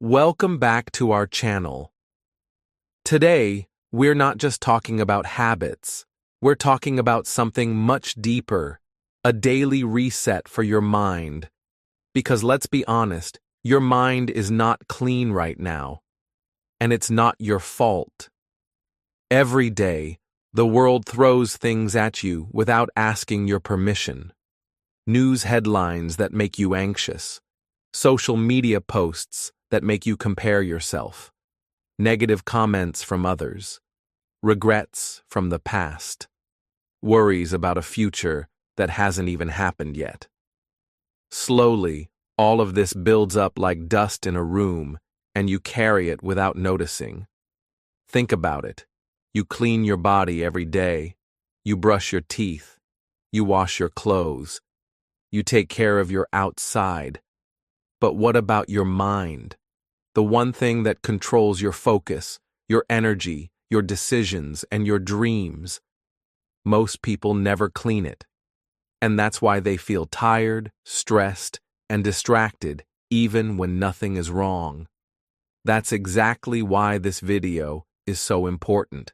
Welcome back to our channel. Today, we're not just talking about habits. We're talking about something much deeper, a daily reset for your mind. Because let's be honest, your mind is not clean right now. And it's not your fault. Every day, the world throws things at you without asking your permission. News headlines that make you anxious. Social media posts that make you compare yourself. Negative comments from others. Regrets from the past. Worries about a future that hasn't even happened yet. Slowly, all of this builds up like dust in a room, and you carry it without noticing. Think about it. You clean your body every day. You brush your teeth. You wash your clothes. You take care of your outside. But what about your mind? The one thing that controls your focus, your energy, your decisions, and your dreams. Most people never clean it. And that's why they feel tired, stressed, and distracted even when nothing is wrong. That's exactly why this video is so important.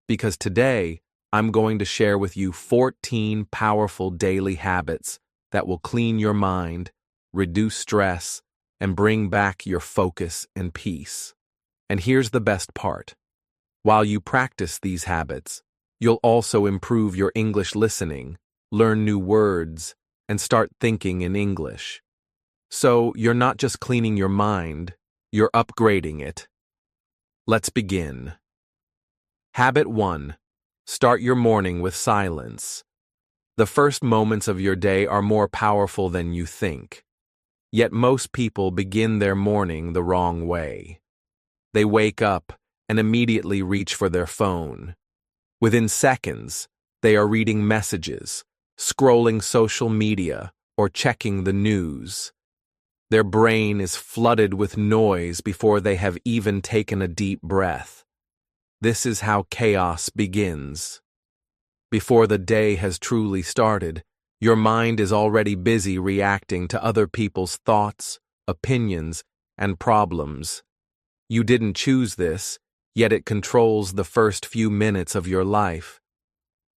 Because today, I'm going to share with you 14 powerful daily habits that will clean your mind, reduce stress, and bring back your focus and peace. And here's the best part. While you practice these habits, you'll also improve your English listening, learn new words, and start thinking in English. So you're not just cleaning your mind, you're upgrading it. Let's begin. Habit 1. Start your morning with silence. The first moments of your day are more powerful than you think. Yet most people begin their morning the wrong way. They wake up and immediately reach for their phone. Within seconds, they are reading messages, scrolling social media, or checking the news. Their brain is flooded with noise before they have even taken a deep breath. This is how chaos begins. Before the day has truly started, your mind is already busy reacting to other people's thoughts, opinions, and problems. You didn't choose this, yet it controls the first few minutes of your life.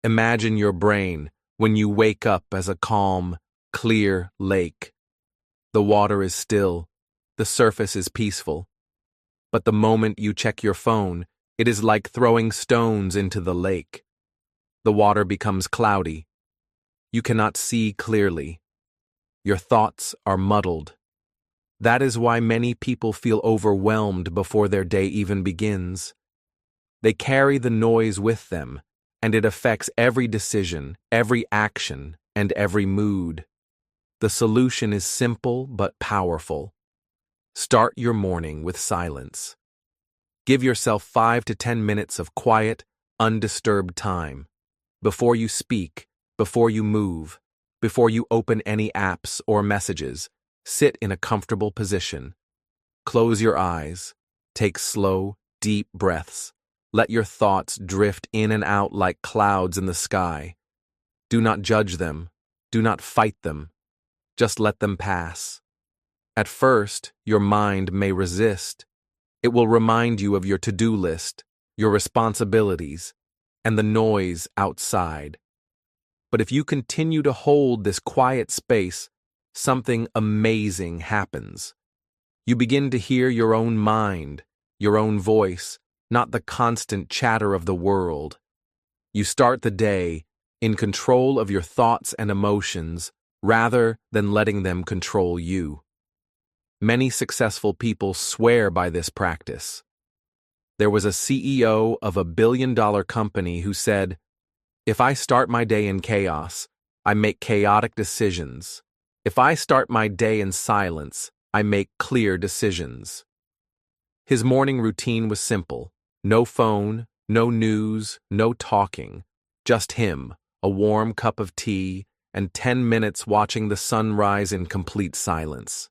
Imagine your brain when you wake up as a calm, clear lake. The water is still, the surface is peaceful. But the moment you check your phone, it is like throwing stones into the lake. The water becomes cloudy. You cannot see clearly. Your thoughts are muddled. That is why many people feel overwhelmed before their day even begins. They carry the noise with them, and it affects every decision, every action, and every mood. The solution is simple but powerful. Start your morning with silence. Give yourself 5 to 10 minutes of quiet, undisturbed time. Before you speak, before you move, before you open any apps or messages, sit in a comfortable position. Close your eyes. Take slow, deep breaths. Let your thoughts drift in and out like clouds in the sky. Do not judge them. Do not fight them. Just let them pass. At first, your mind may resist. It will remind you of your to-do list, your responsibilities, and the noise outside. But if you continue to hold this quiet space, something amazing happens. You begin to hear your own mind, your own voice, not the constant chatter of the world. You start the day in control of your thoughts and emotions rather than letting them control you. Many successful people swear by this practice. There was a CEO of a billion-dollar company who said, "If I start my day in chaos, I make chaotic decisions. If I start my day in silence, I make clear decisions." His morning routine was simple. No phone, no news, no talking. Just him, a warm cup of tea, and 10 minutes watching the sun rise in complete silence.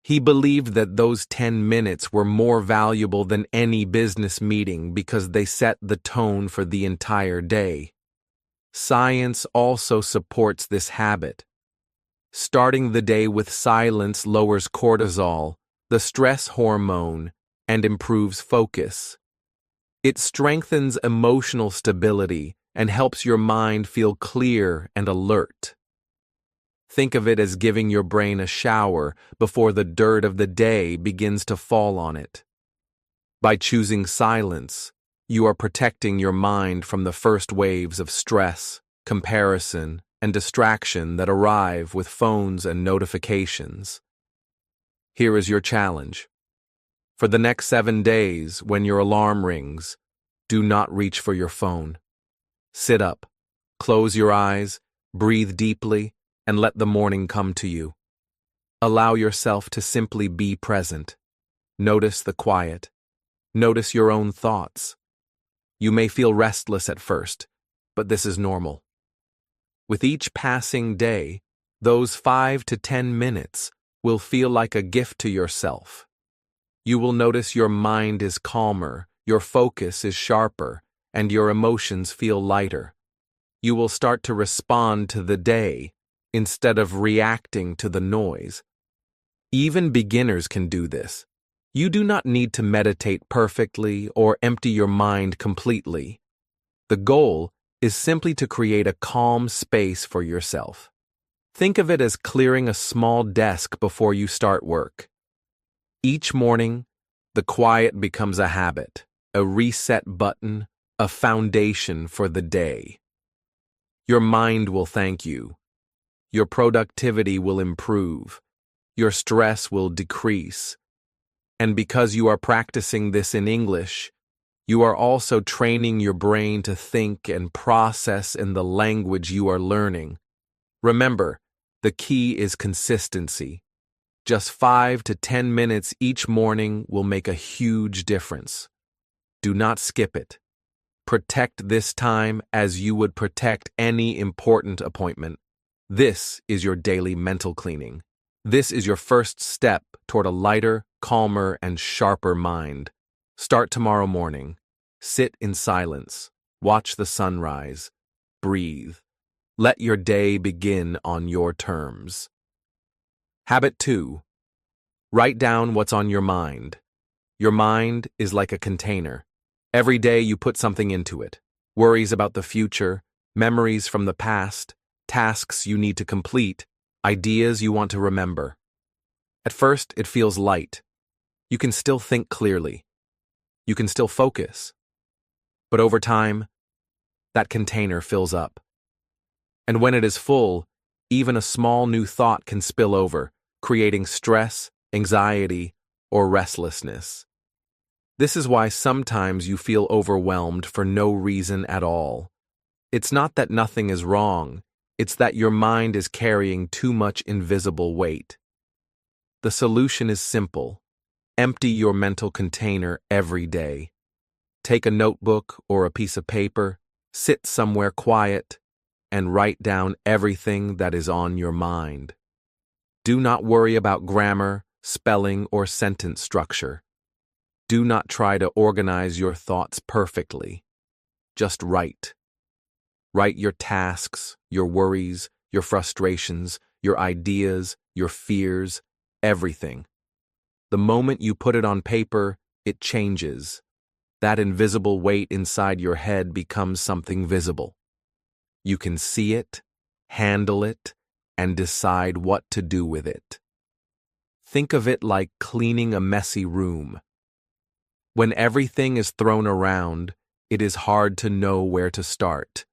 He believed that those 10 minutes were more valuable than any business meeting because they set the tone for the entire day. Science also supports this habit. Starting the day with silence lowers cortisol, the stress hormone, and improves focus. It strengthens emotional stability and helps your mind feel clear and alert. Think of it as giving your brain a shower before the dirt of the day begins to fall on it. By choosing silence, you are protecting your mind from the first waves of stress, comparison, and distraction that arrive with phones and notifications. Here is your challenge. For the next 7 days, when your alarm rings, do not reach for your phone. Sit up, close your eyes, breathe deeply, and let the morning come to you. Allow yourself to simply be present. Notice the quiet. Notice your own thoughts. You may feel restless at first, but this is normal. With each passing day, those 5 to 10 minutes will feel like a gift to yourself. You will notice your mind is calmer, your focus is sharper, and your emotions feel lighter. You will start to respond to the day instead of reacting to the noise. Even beginners can do this. You do not need to meditate perfectly or empty your mind completely. The goal is simply to create a calm space for yourself. Think of it as clearing a small desk before you start work. Each morning, the quiet becomes a habit, a reset button, a foundation for the day. Your mind will thank you. Your productivity will improve. Your stress will decrease. And because you are practicing this in English, you are also training your brain to think and process in the language you are learning. Remember, the key is consistency. Just 5 to 10 minutes each morning will make a huge difference. Do not skip it. Protect this time as you would protect any important appointment. This is your daily mental cleaning. This is your first step toward a lighter, calmer, and sharper mind. Start tomorrow morning. Sit in silence. Watch the sunrise. Breathe. Let your day begin on your terms. Habit 2. Write down what's on your mind. Your mind is like a container. Every day you put something into it. Worries about the future, memories from the past, tasks you need to complete, ideas you want to remember. At first, it feels light. You can still think clearly. You can still focus. But over time, that container fills up. And when it is full, even a small new thought can spill over, creating stress, anxiety, or restlessness. This is why sometimes you feel overwhelmed for no reason at all. It's not that nothing is wrong, it's that your mind is carrying too much invisible weight. The solution is simple. Empty your mental container every day. Take a notebook or a piece of paper, sit somewhere quiet, and write down everything that is on your mind. Do not worry about grammar, spelling, or sentence structure. Do not try to organize your thoughts perfectly. Just write. Write your tasks, your worries, your frustrations, your ideas, your fears, everything. The moment you put it on paper, it changes. That invisible weight inside your head becomes something visible. You can see it, handle it, and decide what to do with it. Think of it like cleaning a messy room. When everything is thrown around, it is hard to know where to start.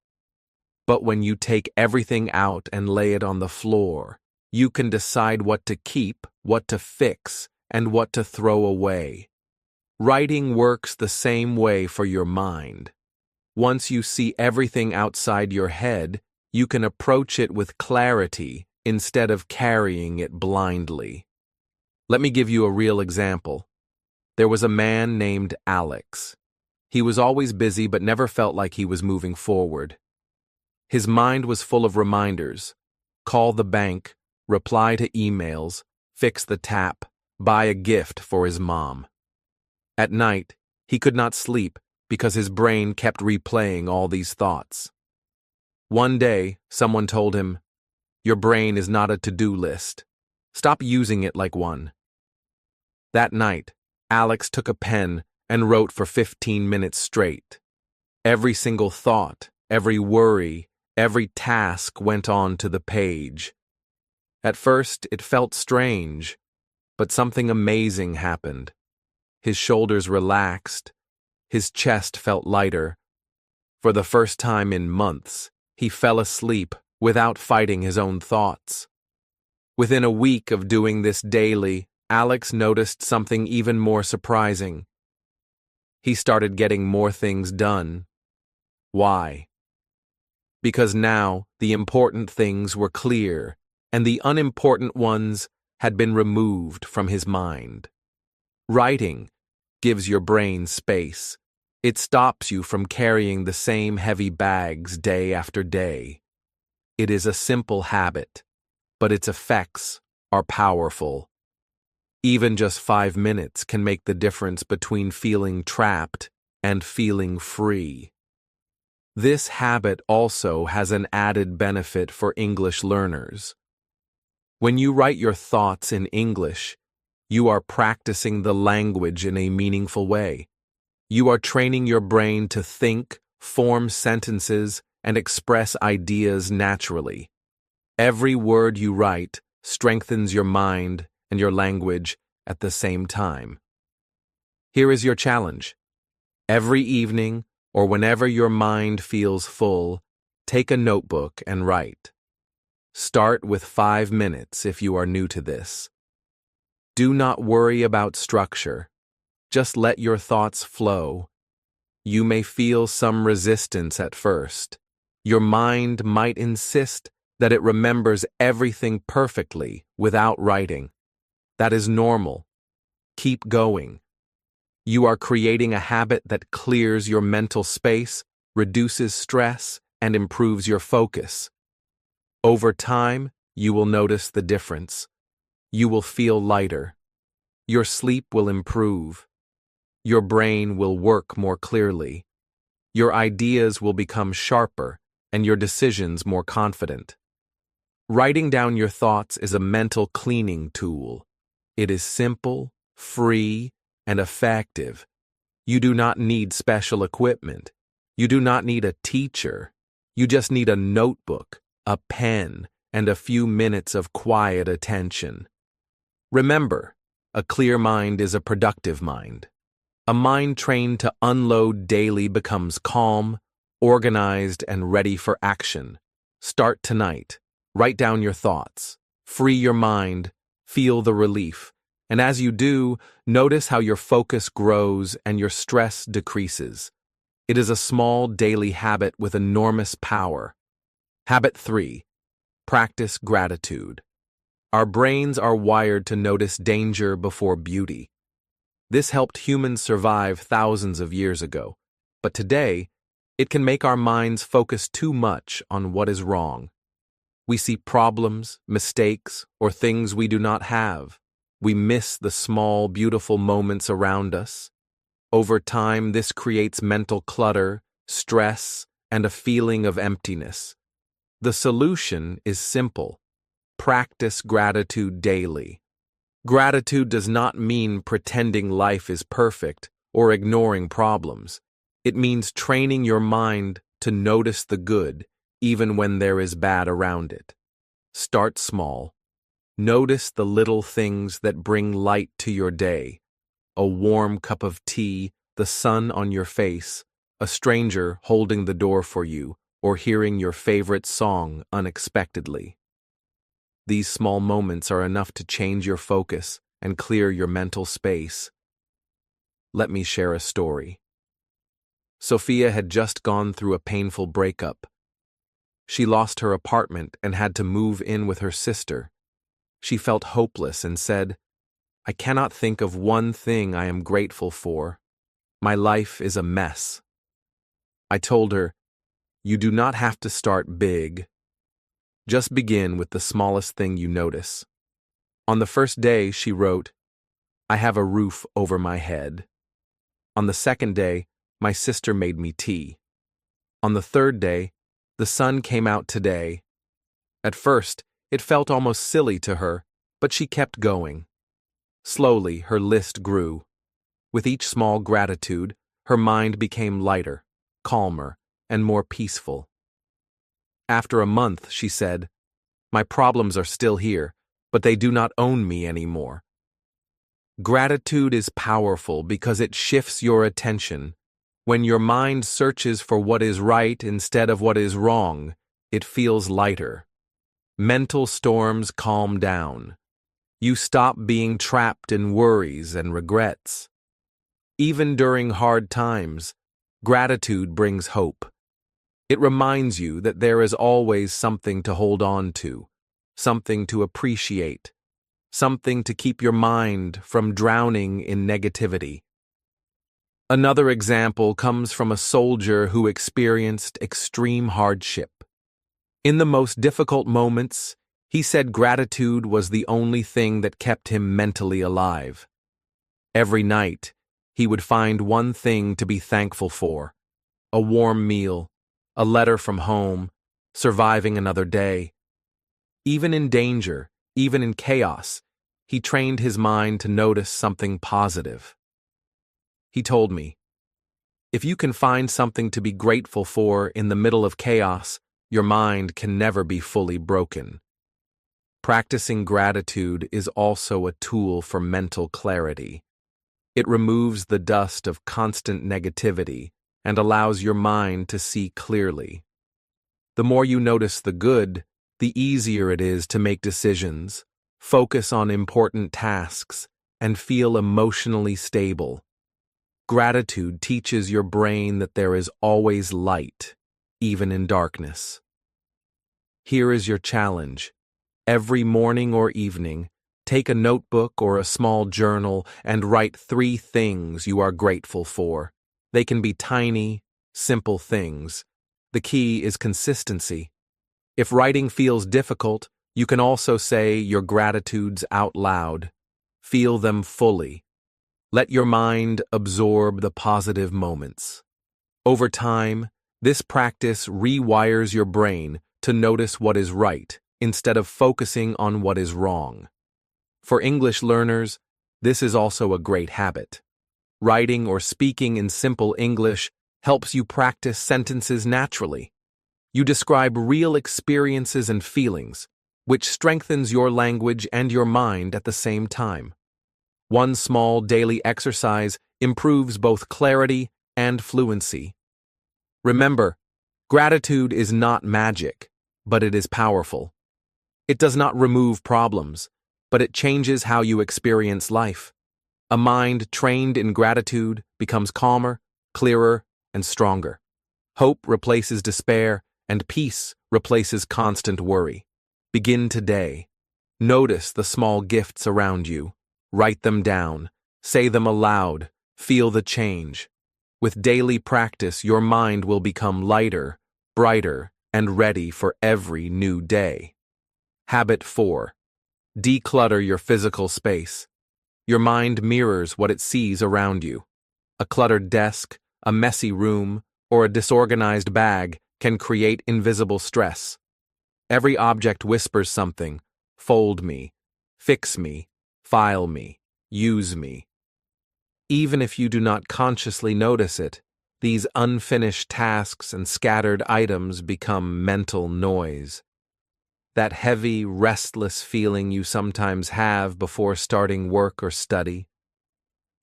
But when you take everything out and lay it on the floor, you can decide what to keep, what to fix, and what to throw away. Writing works the same way for your mind. Once you see everything outside your head, you can approach it with clarity instead of carrying it blindly. Let me give you a real example. There was a man named Alex. He was always busy but never felt like he was moving forward. His mind was full of reminders. Call the bank, reply to emails, fix the tap, buy a gift for his mom. At night, he could not sleep because his brain kept replaying all these thoughts. One day, someone told him, "Your brain is not a to-do list. Stop using it like one." That night, Alex took a pen and wrote for 15 minutes straight. Every single thought, every worry, every task went on to the page. At first, it felt strange, but something amazing happened. His shoulders relaxed, his chest felt lighter. For the first time in months, he fell asleep without fighting his own thoughts. Within a week of doing this daily, Alex noticed something even more surprising. He started getting more things done. Why? Because now the important things were clear, and the unimportant ones had been removed from his mind. Writing gives your brain space. It stops you from carrying the same heavy bags day after day. It is a simple habit, but its effects are powerful. Even just 5 minutes can make the difference between feeling trapped and feeling free. This habit also has an added benefit for English learners. When you write your thoughts in English, you are practicing the language in a meaningful way. You are training your brain to think, form sentences, and express ideas naturally. Every word you write strengthens your mind and your language at the same time. Here is your challenge. Every evening, or whenever your mind feels full, take a notebook and write. Start with 5 minutes if you are new to this. Do not worry about structure. Just let your thoughts flow. You may feel some resistance at first. Your mind might insist that it remembers everything perfectly without writing. That is normal. Keep going. You are creating a habit that clears your mental space, reduces stress, and improves your focus. Over time, you will notice the difference. You will feel lighter. Your sleep will improve. Your brain will work more clearly. Your ideas will become sharper, and your decisions more confident. Writing down your thoughts is a mental cleaning tool. It is simple, free, and effective. You do not need special equipment. You do not need a teacher. You just need a notebook, a pen, and a few minutes of quiet attention. Remember, a clear mind is a productive mind. A mind trained to unload daily becomes calm, organized, and ready for action. Start tonight. Write down your thoughts. Free your mind. Feel the relief. And as you do, notice how your focus grows and your stress decreases. It is a small daily habit with enormous power. Habit 3. Practice gratitude. Our brains are wired to notice danger before beauty. This helped humans survive thousands of years ago, but today, it can make our minds focus too much on what is wrong. We see problems, mistakes, or things we do not have. We miss the small, beautiful moments around us. Over time, this creates mental clutter, stress, and a feeling of emptiness. The solution is simple. Practice gratitude daily. Gratitude does not mean pretending life is perfect or ignoring problems. It means training your mind to notice the good, even when there is bad around it. Start small. Notice the little things that bring light to your day. A warm cup of tea, the sun on your face, a stranger holding the door for you, or hearing your favorite song unexpectedly. These small moments are enough to change your focus and clear your mental space. Let me share a story. Sophia had just gone through a painful breakup. She lost her apartment and had to move in with her sister. She felt hopeless and said, "I cannot think of one thing I am grateful for. My life is a mess." I told her, "You do not have to start big. Just begin with the smallest thing you notice." On the first day, she wrote, "I have a roof over my head." On the second day, my sister made me tea. On the third day, the sun came out today. At first, it felt almost silly to her, but she kept going. Slowly, her list grew. With each small gratitude, her mind became lighter, calmer, and more peaceful. After a month, she said, "My problems are still here, but they do not own me anymore." Gratitude is powerful because it shifts your attention. When your mind searches for what is right instead of what is wrong, it feels lighter. Mental storms calm down. You stop being trapped in worries and regrets. Even during hard times, gratitude brings hope. It reminds you that there is always something to hold on to, something to appreciate, something to keep your mind from drowning in negativity. Another example comes from a soldier who experienced extreme hardship. In the most difficult moments, he said gratitude was the only thing that kept him mentally alive. Every night, he would find one thing to be thankful for: a warm meal, a letter from home, surviving another day. Even in danger, even in chaos, he trained his mind to notice something positive. He told me, "If you can find something to be grateful for in the middle of chaos, your mind can never be fully broken." Practicing gratitude is also a tool for mental clarity. It removes the dust of constant negativity and allows your mind to see clearly. The more you notice the good, the easier it is to make decisions, focus on important tasks, and feel emotionally stable. Gratitude teaches your brain that there is always light, even in darkness. Here is your challenge. Every morning or evening, take a notebook or a small journal and write 3 things you are grateful for. They can be tiny, simple things. The key is consistency. If writing feels difficult, you can also say your gratitudes out loud. Feel them fully. Let your mind absorb the positive moments. Over time, this practice rewires your brain to notice what is right instead of focusing on what is wrong. For English learners, this is also a great habit. Writing or speaking in simple English helps you practice sentences naturally. You describe real experiences and feelings, which strengthens your language and your mind at the same time. One small daily exercise improves both clarity and fluency. Remember, gratitude is not magic, but it is powerful. It does not remove problems, but it changes how you experience life. A mind trained in gratitude becomes calmer, clearer, and stronger. Hope replaces despair, and peace replaces constant worry. Begin today. Notice the small gifts around you. Write them down. Say them aloud. Feel the change. With daily practice, your mind will become lighter, brighter, and ready for every new day. Habit 4. Declutter your physical space. Your mind mirrors what it sees around you. A cluttered desk, a messy room, or a disorganized bag can create invisible stress. Every object whispers something: fold me, fix me, file me, use me. Even if you do not consciously notice it, these unfinished tasks and scattered items become mental noise. That heavy, restless feeling you sometimes have before starting work or study.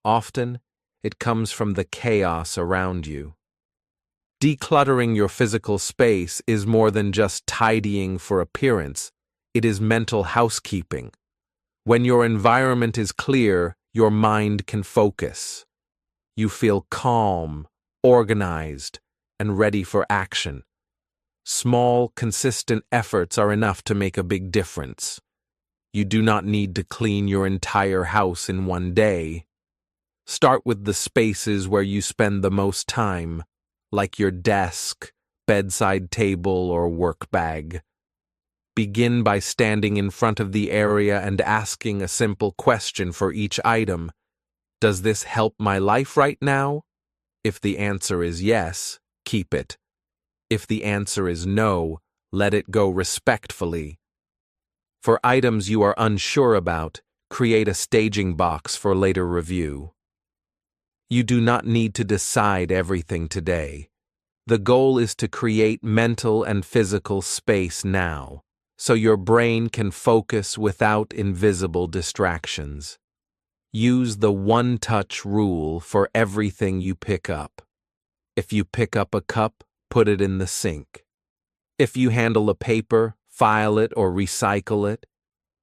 Often, it comes from the chaos around you. Decluttering your physical space is more than just tidying for appearance. It is mental housekeeping. When your environment is clear, your mind can focus. You feel calm, organized, and ready for action. Small, consistent efforts are enough to make a big difference. You do not need to clean your entire house in one day. Start with the spaces where you spend the most time, like your desk, bedside table, or work bag. Begin by standing in front of the area and asking a simple question for each item. Does this help my life right now? If the answer is yes, keep it. If the answer is no, let it go respectfully. For items you are unsure about, Create a staging box for later review. You do not need to decide everything today. The goal is to create mental and physical space now, so your brain can focus without invisible distractions. Use the one-touch rule for everything you pick up. If you pick up a cup, put it in the sink. If you handle a paper, file it or recycle it.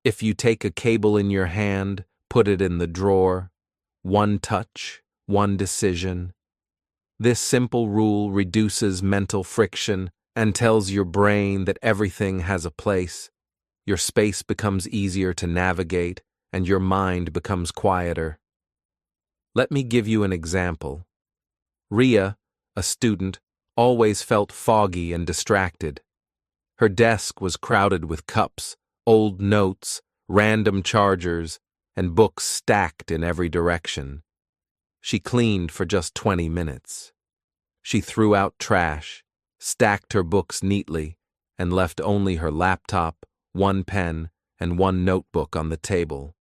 If you take a cable in your hand, put it in the drawer. One touch, one decision. This simple rule reduces mental friction and tells your brain that everything has a place. Your space becomes easier to navigate, and your mind becomes quieter. Let me give you an example. Ria, a student, always felt foggy and distracted. Her desk was crowded with cups, old notes, random chargers, and books stacked in every direction. She cleaned for just 20 minutes. She threw out trash, stacked her books neatly, and left only her laptop, one pen, and one notebook on the table.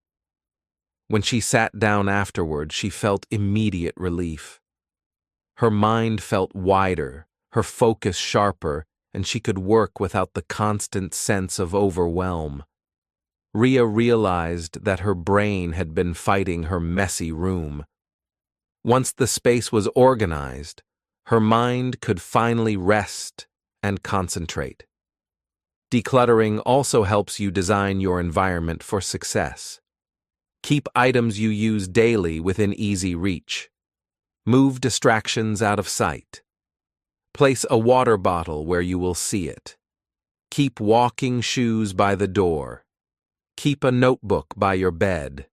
When she sat down afterward, she felt immediate relief. Her mind felt wider, her focus sharper, and she could work without the constant sense of overwhelm. Ria realized that her brain had been fighting her messy room. Once the space was organized, her mind could finally rest and concentrate. Decluttering also helps you design your environment for success. Keep items you use daily within easy reach. Move distractions out of sight. Place a water bottle where you will see it. Keep walking shoes by the door. Keep a notebook by your bed.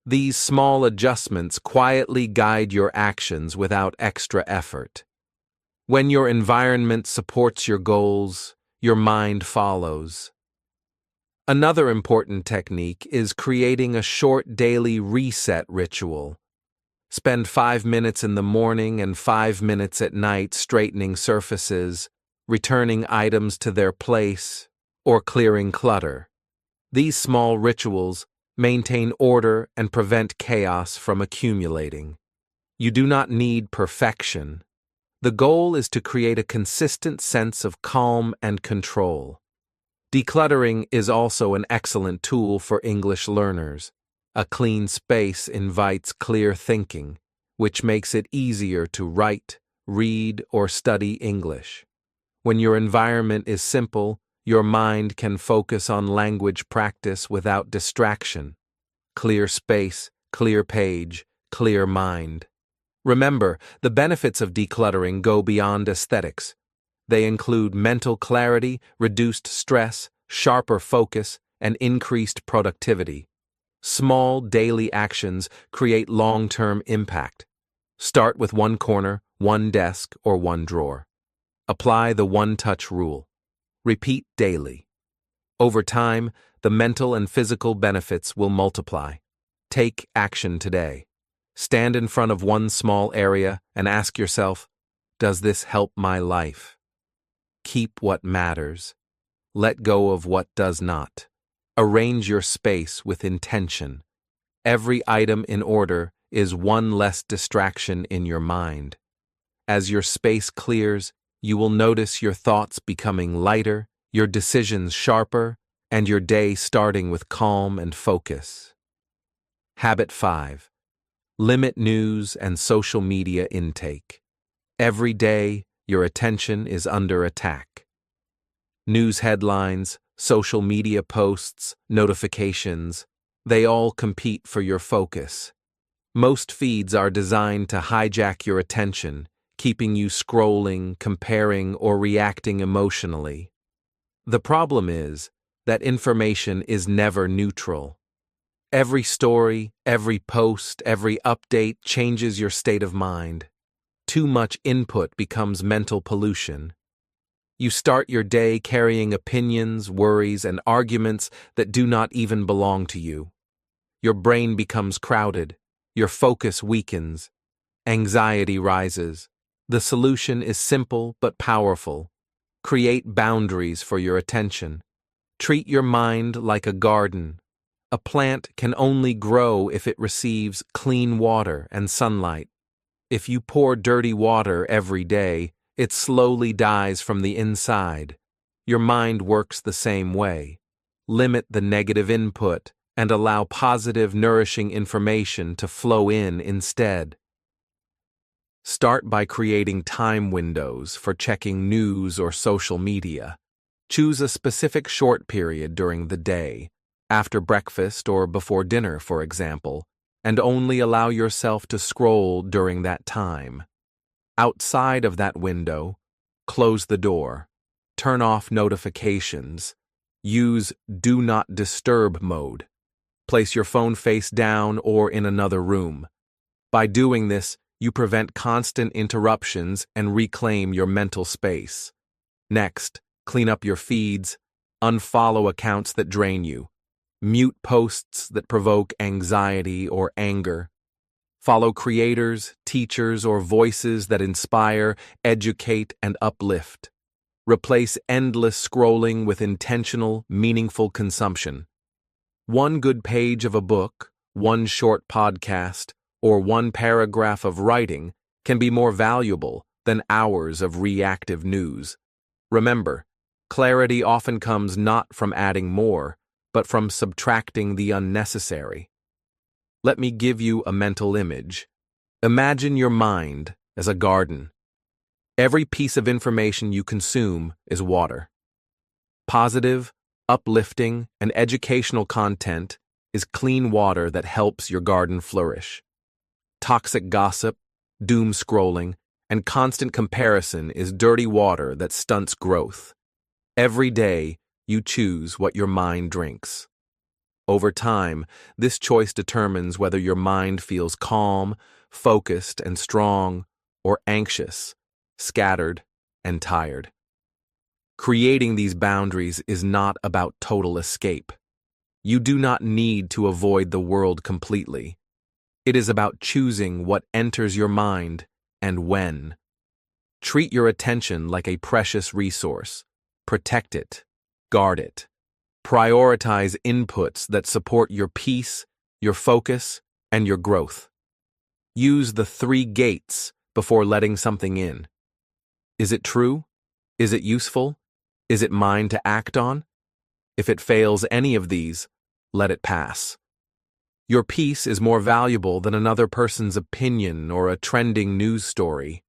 These small adjustments quietly guide your actions without extra effort. When your environment supports your goals, your mind follows. Another important technique is creating a short daily reset ritual. Spend 5 minutes in the morning and 5 minutes at night straightening surfaces, returning items to their place, or clearing clutter. These small rituals maintain order and prevent chaos from accumulating. You do not need perfection. The goal is to create a consistent sense of calm and control. Decluttering is also an excellent tool for English learners. A clean space invites clear thinking, which makes it easier to write, read, or study English. When your environment is simple, your mind can focus on language practice without distraction. Clear space, clear page, clear mind. Remember, the benefits of decluttering go beyond aesthetics. They include mental clarity, reduced stress, sharper focus, and increased productivity. Small daily actions create long-term impact. Start with one corner, one desk, or one drawer. Apply the one-touch rule. Repeat daily. Over time, the mental and physical benefits will multiply. Take action today. Stand in front of one small area and ask yourself, does this help my life? Keep what matters. Let go of what does not. Arrange your space with intention. Every item in order is one less distraction in your mind. As your space clears, you will notice your thoughts becoming lighter, your decisions sharper, and your day starting with calm and focus. Habit 5. Limit news and social media intake. Every day, your attention is under attack. News headlines, social media posts, notifications, they all compete for your focus. Most feeds are designed to hijack your attention, keeping you scrolling, comparing, or reacting emotionally. The problem is that information is never neutral. Every story, every post, every update changes your state of mind. Too much input becomes mental pollution. You start your day carrying opinions, worries, and arguments that do not even belong to you. Your brain becomes crowded, your focus weakens, anxiety rises. The solution is simple but powerful. Create boundaries for your attention. Treat your mind like a garden. A plant can only grow if it receives clean water and sunlight. If you pour dirty water every day, it slowly dies from the inside. Your mind works the same way. Limit the negative input and allow positive, nourishing information to flow in instead. Start by creating time windows for checking news or social media. Choose a specific short period during the day, after breakfast or before dinner, for example, and only allow yourself to scroll during that time. Outside of that window, close the door, turn off notifications, use Do Not Disturb mode. Place your phone face down or in another room. By doing this, you prevent constant interruptions and reclaim your mental space. Next, clean up your feeds, unfollow accounts that drain you, mute posts that provoke anxiety or anger. Follow creators, teachers, or voices that inspire, educate, and uplift. Replace endless scrolling with intentional, meaningful consumption. One good page of a book, one short podcast, or one paragraph of writing can be more valuable than hours of reactive news. Remember, clarity often comes not from adding more, but from subtracting the unnecessary. Let me give you a mental image. Imagine your mind as a garden. Every piece of information you consume is water. Positive, uplifting, and educational content is clean water that helps your garden flourish. Toxic gossip, doom scrolling, and constant comparison is dirty water that stunts growth. Every day, you choose what your mind drinks. Over time, this choice determines whether your mind feels calm, focused, and strong, or anxious, scattered, and tired. Creating these boundaries is not about total escape. You do not need to avoid the world completely. It is about choosing what enters your mind and when. Treat your attention like a precious resource. Protect it. Guard it. Prioritize inputs that support your peace, your focus, and your growth. Use the 3 gates before letting something in. Is it true? Is it useful? Is it mine to act on? If it fails any of these, let it pass. Your peace is more valuable than another person's opinion or a trending news story.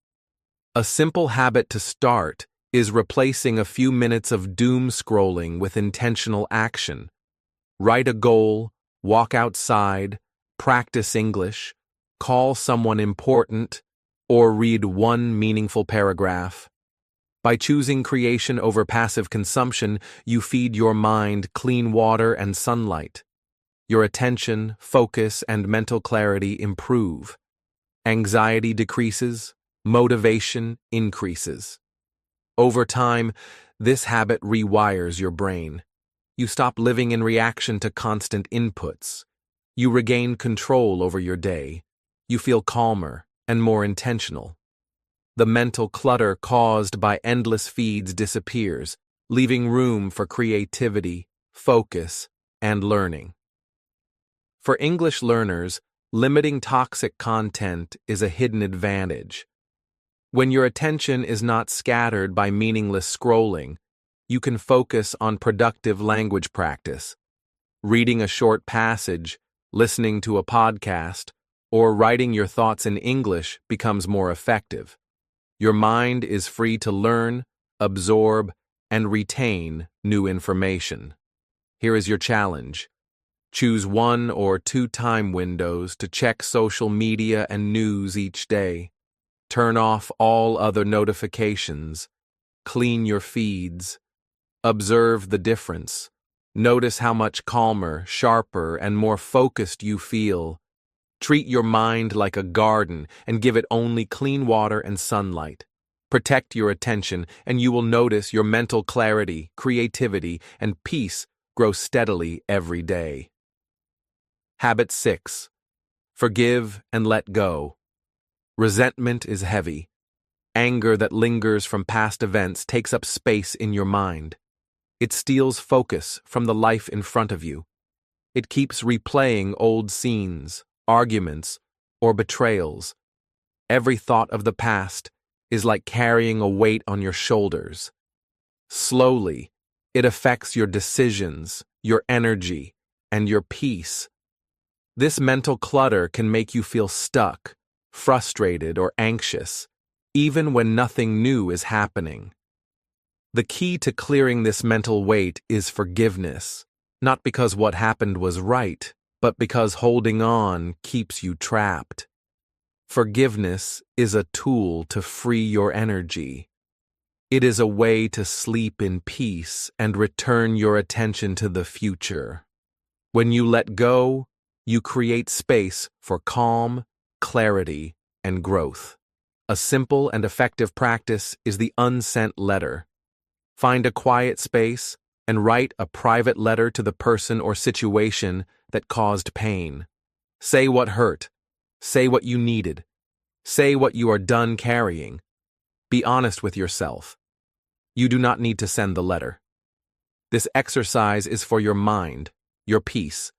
A simple habit to start is replacing a few minutes of doom scrolling with intentional action. Write a goal, walk outside, practice English, call someone important, or read one meaningful paragraph. By choosing creation over passive consumption, you feed your mind clean water and sunlight. Your attention, focus, and mental clarity improve. Anxiety decreases, motivation increases. Over time, this habit rewires your brain. You stop living in reaction to constant inputs. You regain control over your day. You feel calmer and more intentional. The mental clutter caused by endless feeds disappears, leaving room for creativity, focus, and learning. For English learners, limiting toxic content is a hidden advantage. When your attention is not scattered by meaningless scrolling, you can focus on productive language practice. Reading a short passage, listening to a podcast, or writing your thoughts in English becomes more effective. Your mind is free to learn, absorb, and retain new information. Here is your challenge. Choose 1 or 2 time windows to check social media and news each day. Turn off all other notifications. Clean your feeds. Observe the difference. Notice how much calmer, sharper, and more focused you feel. Treat your mind like a garden and give it only clean water and sunlight. Protect your attention, and you will notice your mental clarity, creativity, and peace grow steadily every day. Habit 6. Forgive and let go. Resentment is heavy. Anger that lingers from past events takes up space in your mind. It steals focus from the life in front of you. It keeps replaying old scenes, arguments, or betrayals. Every thought of the past is like carrying a weight on your shoulders. Slowly, it affects your decisions, your energy, and your peace. This mental clutter can make you feel stuck, frustrated, or anxious, even when nothing new is happening. The key to clearing this mental weight is forgiveness, not because what happened was right, but because holding on keeps you trapped. Forgiveness is a tool to free your energy. It is a way to sleep in peace and return your attention to the future. When you let go, you create space for calm, clarity, and growth. A simple and effective practice is the unsent letter. Find a quiet space and write a private letter to the person or situation that caused pain. Say what hurt. Say what you needed. Say what you are done carrying. Be honest with yourself. You do not need to send the letter. This exercise is for your mind, your peace.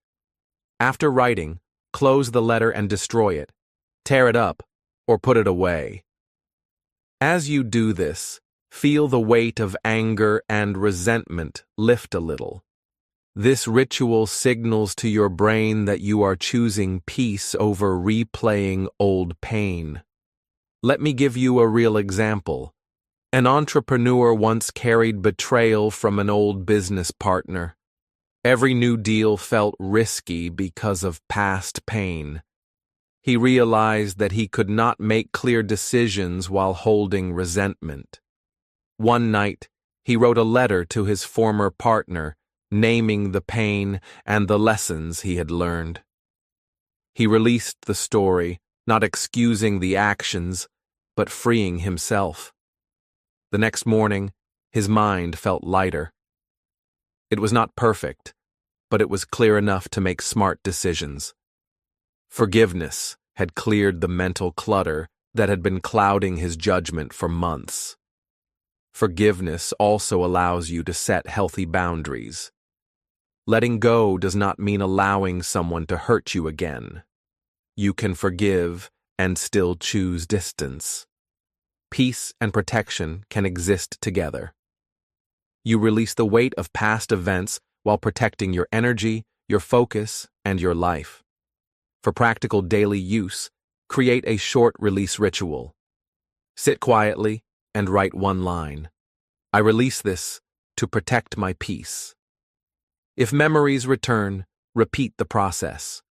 After writing, close the letter and destroy it. Tear it up, or put it away. As you do this, feel the weight of anger and resentment lift a little. This ritual signals to your brain that you are choosing peace over replaying old pain. Let me give you a real example. An entrepreneur once carried betrayal from an old business partner. Every new deal felt risky because of past pain. He realized that he could not make clear decisions while holding resentment. One night, he wrote a letter to his former partner, naming the pain and the lessons he had learned. He released the story, not excusing the actions, but freeing himself. The next morning, his mind felt lighter. It was not perfect, but it was clear enough to make smart decisions. Forgiveness had cleared the mental clutter that had been clouding his judgment for months. Forgiveness also allows you to set healthy boundaries. Letting go does not mean allowing someone to hurt you again. You can forgive and still choose distance. Peace and protection can exist together. You release the weight of past events while protecting your energy, your focus, and your life. For practical daily use, create a short release ritual. Sit quietly and write one line. I release this to protect my peace. If memories return, repeat the process.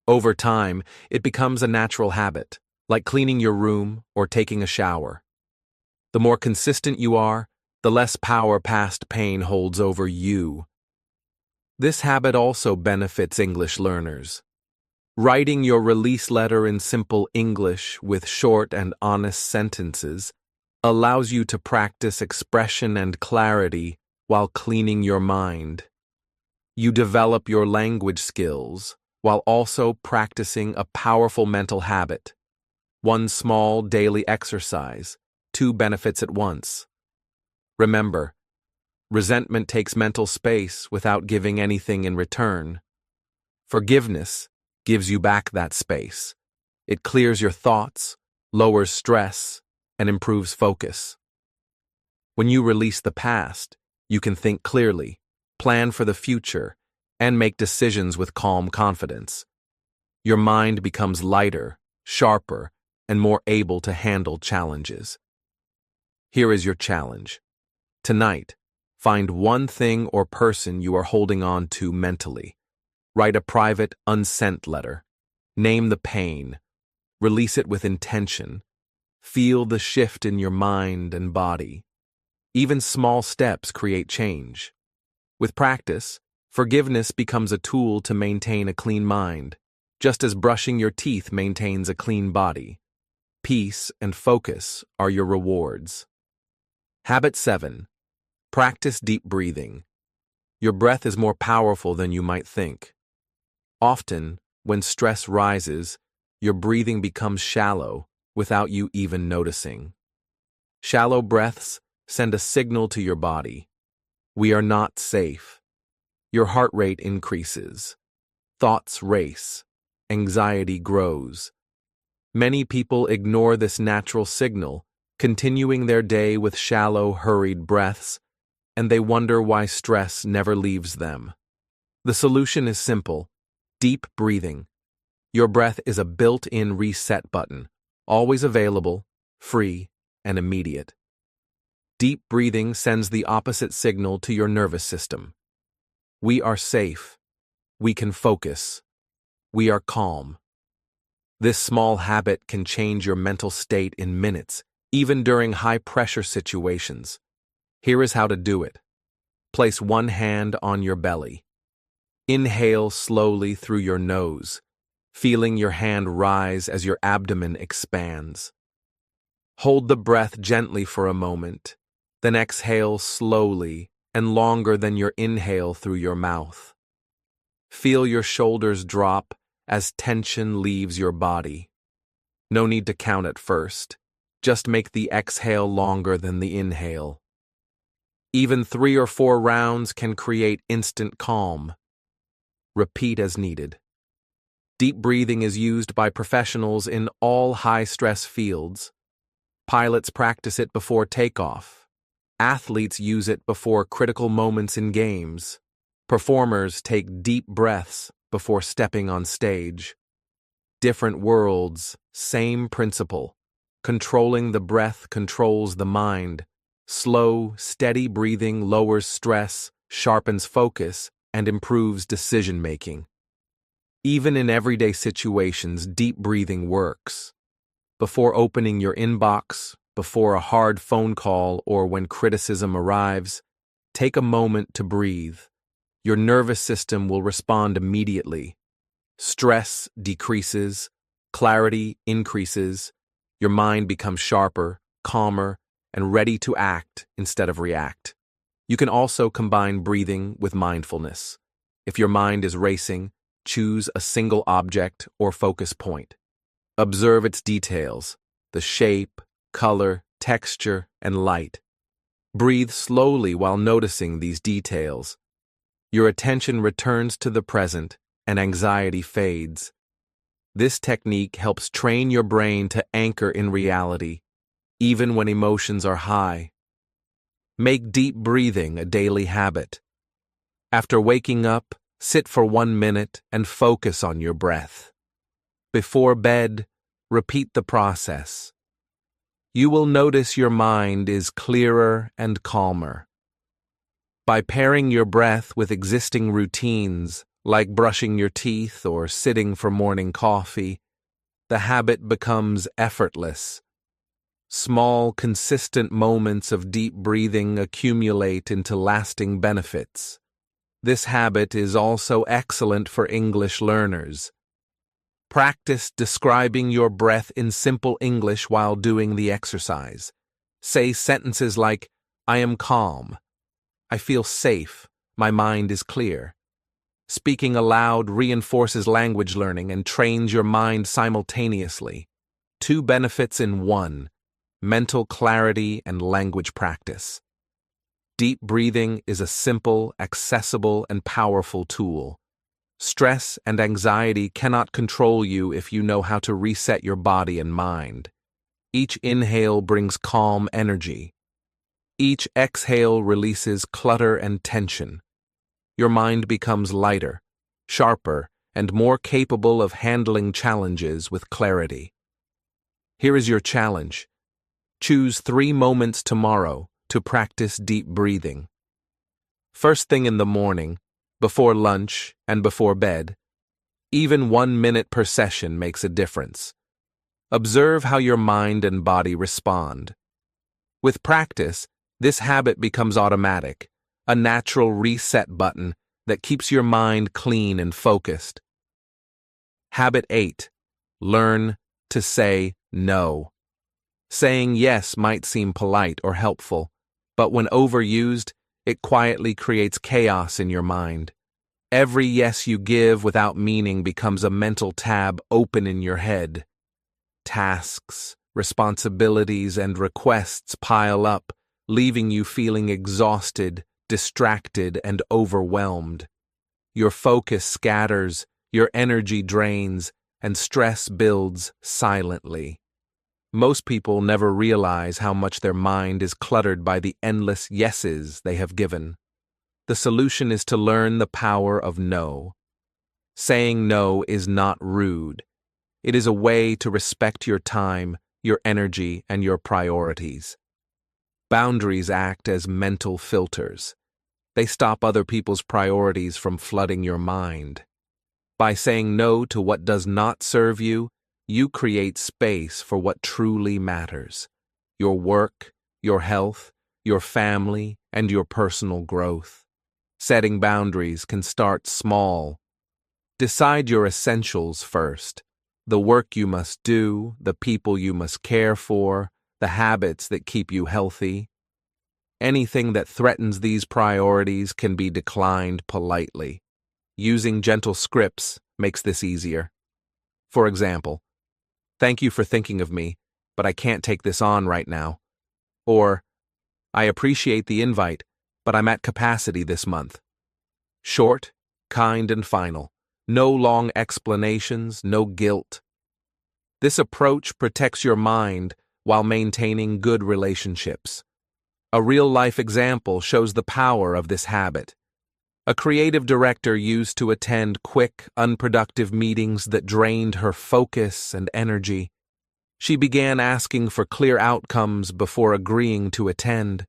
Over time, it becomes a natural habit, like cleaning your room or taking a shower. The more consistent you are, the less power past pain holds over you. This habit also benefits English learners. Writing your release letter in simple English with short and honest sentences allows you to practice expression and clarity while cleaning your mind. You develop your language skills while also practicing a powerful mental habit. One small daily exercise, two benefits at once. Remember, resentment takes mental space without giving anything in return. Forgiveness gives you back that space. It clears your thoughts, lowers stress, and improves focus. When you release the past, you can think clearly, plan for the future, and make decisions with calm confidence. Your mind becomes lighter, sharper, and more able to handle challenges. Here is your challenge. Tonight, find one thing or person you are holding on to mentally. Write a private, unsent letter. Name the pain. Release it with intention. Feel the shift in your mind and body. Even small steps create change. With practice, forgiveness becomes a tool to maintain a clean mind, just as brushing your teeth maintains a clean body. Peace and focus are your rewards. Habit 7. Practice deep breathing. Your breath is more powerful than you might think. Often, when stress rises, your breathing becomes shallow without you even noticing. Shallow breaths send a signal to your body. We are not safe. Your heart rate increases. Thoughts race. Anxiety grows. Many people ignore this natural signal, continuing their day with shallow, hurried breaths, and they wonder why stress never leaves them. The solution is simple: deep breathing. Your breath is a built-in reset button, always available, free, and immediate. Deep breathing sends the opposite signal to your nervous system. We are safe. We can focus. We are calm. This small habit can change your mental state in minutes, even during high-pressure situations. Here is how to do it. Place one hand on your belly. Inhale slowly through your nose, feeling your hand rise as your abdomen expands. Hold the breath gently for a moment, then exhale slowly and longer than your inhale through your mouth. Feel your shoulders drop as tension leaves your body. No need to count at first. Just make the exhale longer than the inhale. Even 3 or 4 rounds can create instant calm. Repeat as needed. Deep breathing is used by professionals in all high-stress fields. Pilots practice it before takeoff. Athletes use it before critical moments in games. Performers take deep breaths before stepping on stage. Different worlds, same principle. Controlling the breath controls the mind. Slow, steady breathing lowers stress, sharpens focus, and improves decision-making. Even in everyday situations, deep breathing works. Before opening your inbox, before a hard phone call, or when criticism arrives, take a moment to breathe. Your nervous system will respond immediately. Stress decreases, clarity increases, your mind becomes sharper, calmer, and ready to act instead of react. You can also combine breathing with mindfulness. If your mind is racing, choose a single object or focus point. Observe its details, the shape, color, texture, and light. Breathe slowly while noticing these details. Your attention returns to the present, and anxiety fades. This technique helps train your brain to anchor in reality, even when emotions are high. Make deep breathing a daily habit. After waking up, sit for 1 minute and focus on your breath. Before bed, repeat the process. You will notice your mind is clearer and calmer. By pairing your breath with existing routines, like brushing your teeth or sitting for morning coffee, the habit becomes effortless. Small, consistent moments of deep breathing accumulate into lasting benefits. This habit is also excellent for English learners. Practice describing your breath in simple English while doing the exercise. Say sentences like, "I am calm. I feel safe. My mind is clear." Speaking aloud reinforces language learning and trains your mind simultaneously. 2 benefits in 1: mental clarity and language practice. Deep breathing is a simple, accessible, and powerful tool. Stress and anxiety cannot control you if you know how to reset your body and mind. Each inhale brings calm energy. Each exhale releases clutter and tension. Your mind becomes lighter, sharper, and more capable of handling challenges with clarity. Here is your challenge. Choose 3 moments tomorrow to practice deep breathing. First thing in the morning, before lunch, and before bed. Even 1 minute per session makes a difference. Observe how your mind and body respond. With practice, this habit becomes automatic, a natural reset button that keeps your mind clean and focused. Habit 8. Learn to say no. Saying yes might seem polite or helpful, but when overused, it quietly creates chaos in your mind. Every yes you give without meaning becomes a mental tab open in your head. Tasks, responsibilities, and requests pile up, leaving you feeling exhausted, distracted, and overwhelmed. Your focus scatters, your energy drains, and stress builds silently. Most people never realize how much their mind is cluttered by the endless yeses they have given. The solution is to learn the power of no. Saying no is not rude. It is a way to respect your time, your energy, and your priorities. Boundaries act as mental filters. They stop other people's priorities from flooding your mind. By saying no to what does not serve you, you create space for what truly matters: your work, your health, your family, and your personal growth. Setting boundaries can start small. Decide your essentials first: the work you must do, the people you must care for, the habits that keep you healthy. Anything that threatens these priorities can be declined politely. Using gentle scripts makes this easier. For example, "Thank you for thinking of me, but I can't take this on right now." Or, "I appreciate the invite, but I'm at capacity this month." Short, kind, and final. No long explanations, no guilt. This approach protects your mind while maintaining good relationships. A real-life example shows the power of this habit. A creative director used to attend quick, unproductive meetings that drained her focus and energy. She began asking for clear outcomes before agreeing to attend.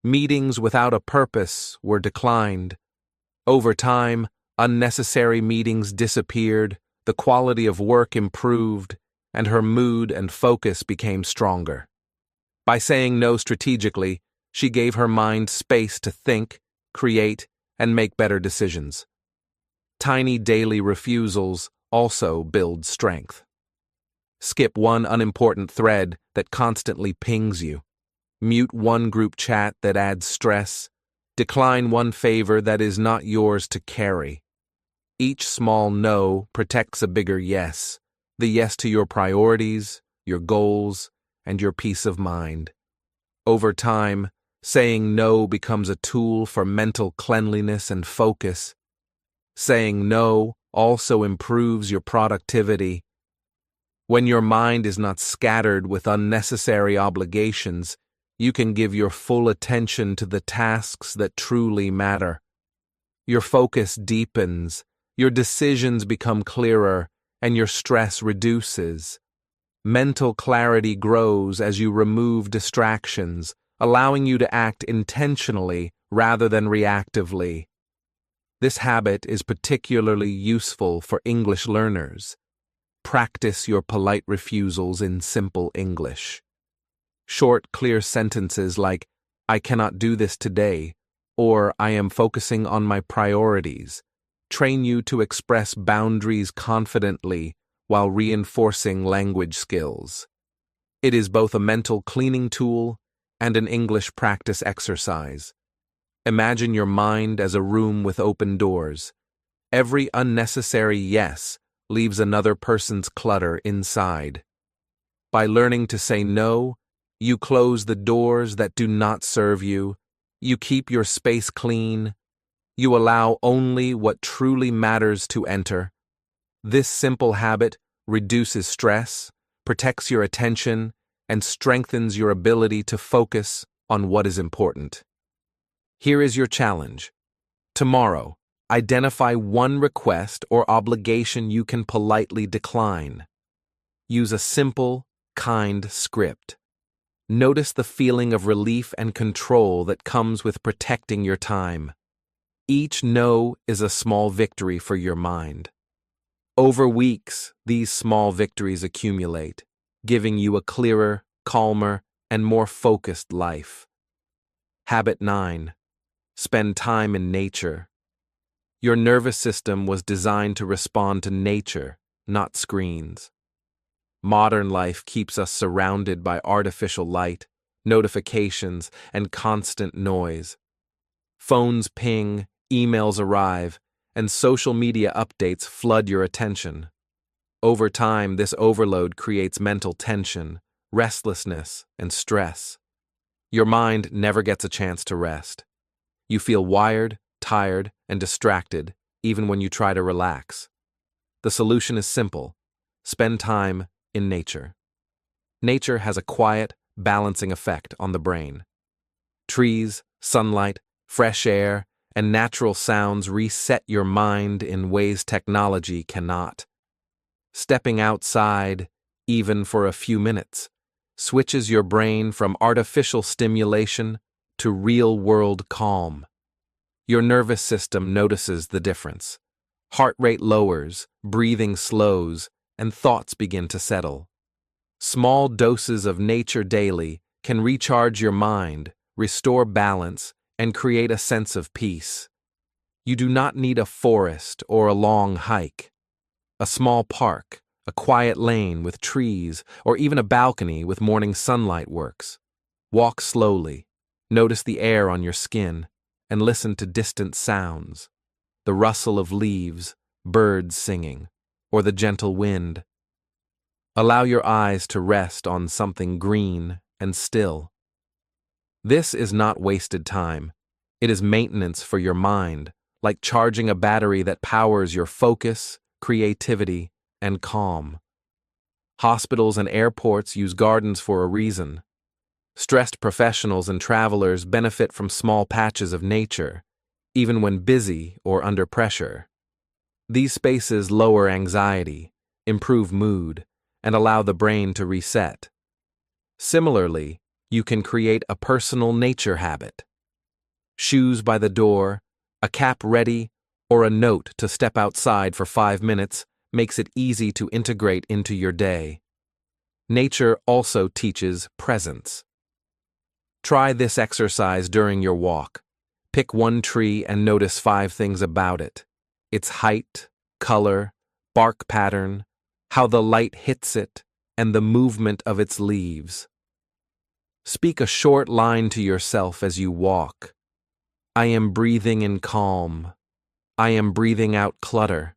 Meetings without a purpose were declined. Over time, unnecessary meetings disappeared, the quality of work improved, and her mood and focus became stronger. By saying no strategically, she gave her mind space to think, create, and make better decisions. Tiny daily refusals also build strength. Skip one unimportant thread that constantly pings you. Mute one group chat that adds stress. Decline one favor that is not yours to carry. Each small no protects a bigger yes, the yes to your priorities, your goals, and your peace of mind. Over time, saying no becomes a tool for mental cleanliness and focus. Saying no also improves your productivity. When your mind is not scattered with unnecessary obligations, you can give your full attention to the tasks that truly matter. Your focus deepens, your decisions become clearer, and your stress reduces. Mental clarity grows as you remove distractions, allowing you to act intentionally rather than reactively. This habit is particularly useful for English learners. Practice your polite refusals in simple English. Short, clear sentences like, "I cannot do this today," or "I am focusing on my priorities," train you to express boundaries confidently while reinforcing language skills. It is both a mental cleaning tool and an English practice exercise. Imagine your mind as a room with open doors. Every unnecessary yes leaves another person's clutter inside. By learning to say no, you close the doors that do not serve you, you keep your space clean, you allow only what truly matters to enter. This simple habit reduces stress, protects your attention, and strengthens your ability to focus on what is important. Here is your challenge. Tomorrow, identify one request or obligation you can politely decline. Use a simple, kind script. Notice the feeling of relief and control that comes with protecting your time. Each no is a small victory for your mind. Over weeks, these small victories accumulate, giving you a clearer, calmer, and more focused life. Habit 9. Spend time in nature. Your nervous system was designed to respond to nature, not screens. Modern life keeps us surrounded by artificial light, notifications, and constant noise. Phones ping, emails arrive, and social media updates flood your attention. Over time, this overload creates mental tension, restlessness, and stress. Your mind never gets a chance to rest. You feel wired, tired, and distracted, even when you try to relax. The solution is simple. Spend time in nature. Nature has a quiet, balancing effect on the brain. Trees, sunlight, fresh air, and natural sounds reset your mind in ways technology cannot. Stepping outside, even for a few minutes, switches your brain from artificial stimulation to real-world calm. Your nervous system notices the difference. Heart rate lowers, breathing slows, and thoughts begin to settle. Small doses of nature daily can recharge your mind, restore balance, and create a sense of peace. You do not need a forest or a long hike. A small park, a quiet lane with trees, or even a balcony with morning sunlight works. Walk slowly, notice the air on your skin, and listen to distant sounds. The rustle of leaves, birds singing, or the gentle wind. Allow your eyes to rest on something green and still. This is not wasted time. It is maintenance for your mind, like charging a battery that powers your focus, creativity, and calm. Hospitals and airports use gardens for a reason. Stressed professionals and travelers benefit from small patches of nature, even when busy or under pressure. These spaces lower anxiety, improve mood, and allow the brain to reset. Similarly, you can create a personal nature habit. Shoes by the door, a cap ready, or a note to step outside for 5 minutes makes it easy to integrate into your day. Nature also teaches presence. Try this exercise during your walk. Pick one tree and notice 5 things about it: its height, color, bark pattern, how the light hits it, and the movement of its leaves. Speak a short line to yourself as you walk. I am breathing in calm. I am breathing out clutter.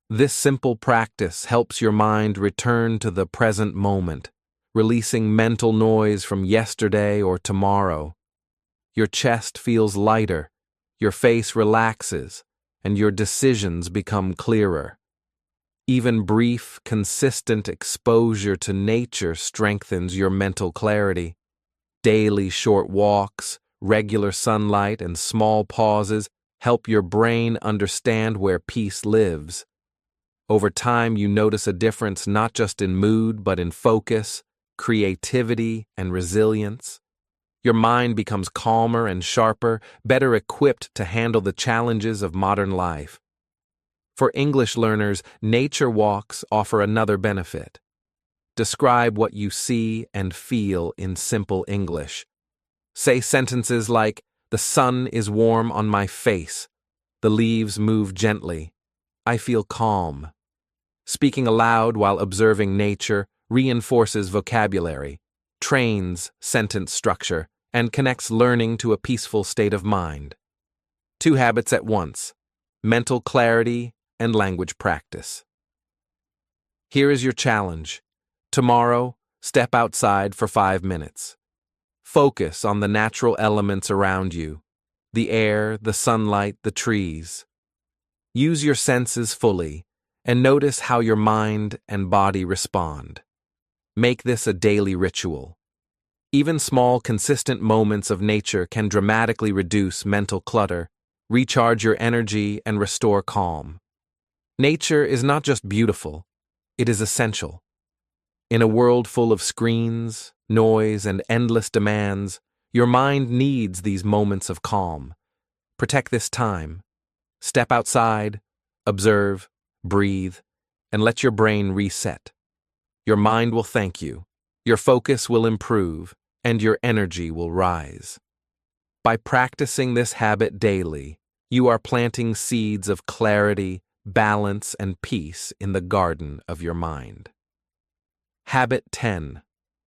This simple practice helps your mind return to the present moment, releasing mental noise from yesterday or tomorrow. Your chest feels lighter, your face relaxes, and your decisions become clearer. Even brief, consistent exposure to nature strengthens your mental clarity. Daily short walks, regular sunlight, and small pauses help your brain understand where peace lives. Over time, you notice a difference not just in mood, but in focus, creativity, and resilience. Your mind becomes calmer and sharper, better equipped to handle the challenges of modern life. For English learners, nature walks offer another benefit. Describe what you see and feel in simple English. Say sentences like, "The sun is warm on my face. The leaves move gently. I feel calm." Speaking aloud while observing nature reinforces vocabulary, trains sentence structure, and connects learning to a peaceful state of mind. 2 habits at once: mental clarity and language practice. Here is your challenge. Tomorrow, step outside for 5 minutes. Focus on the natural elements around you: the air, the sunlight, the trees. Use your senses fully and notice how your mind and body respond. Make this a daily ritual. Even small, consistent moments of nature can dramatically reduce mental clutter, recharge your energy, and restore calm. Nature is not just beautiful, it is essential. In a world full of screens, noise, and endless demands, your mind needs these moments of calm. Protect this time. Step outside, observe, breathe, and let your brain reset. Your mind will thank you, your focus will improve, and your energy will rise. By practicing this habit daily, you are planting seeds of clarity, balance, and peace in the garden of your mind. Habit 10.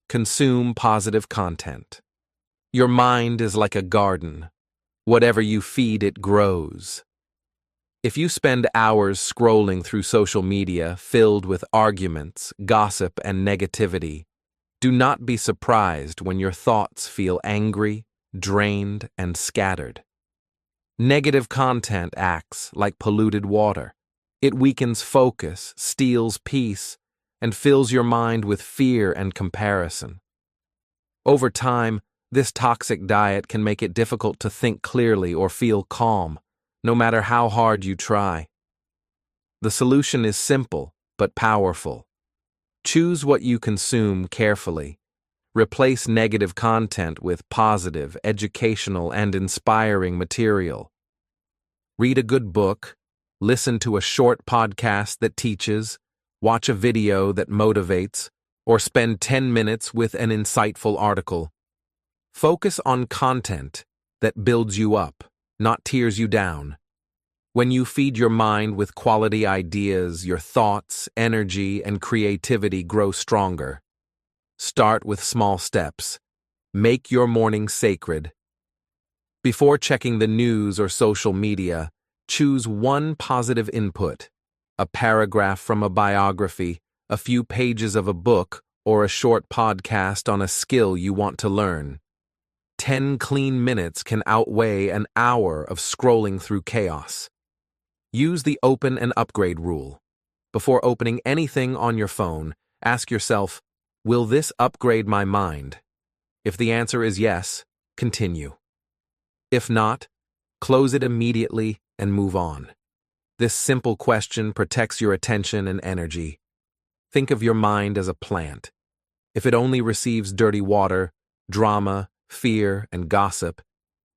Consume positive content. Your mind is like a garden. Whatever you feed, it grows. If you spend hours scrolling through social media filled with arguments, gossip, and negativity, do not be surprised when your thoughts feel angry, drained, and scattered. Negative content acts like polluted water. It weakens focus, steals peace, and fills your mind with fear and comparison. Over time, this toxic diet can make it difficult to think clearly or feel calm, no matter how hard you try. The solution is simple but powerful. Choose what you consume carefully. Replace negative content with positive, educational, and inspiring material. Read a good book, listen to a short podcast that teaches, watch a video that motivates, or spend 10 minutes with an insightful article. Focus on content that builds you up, not tears you down. When you feed your mind with quality ideas, your thoughts, energy, and creativity grow stronger. Start with small steps. Make your morning sacred. Before checking the news or social media, choose one positive input: a paragraph from a biography, a few pages of a book, or a short podcast on a skill you want to learn. 10 clean minutes can outweigh an hour of scrolling through chaos. Use the open and upgrade rule. Before opening anything on your phone, ask yourself, will this upgrade my mind? If the answer is yes, continue. If not, close it immediately and move on. This simple question protects your attention and energy. Think of your mind as a plant. If it only receives dirty water, drama, fear, and gossip,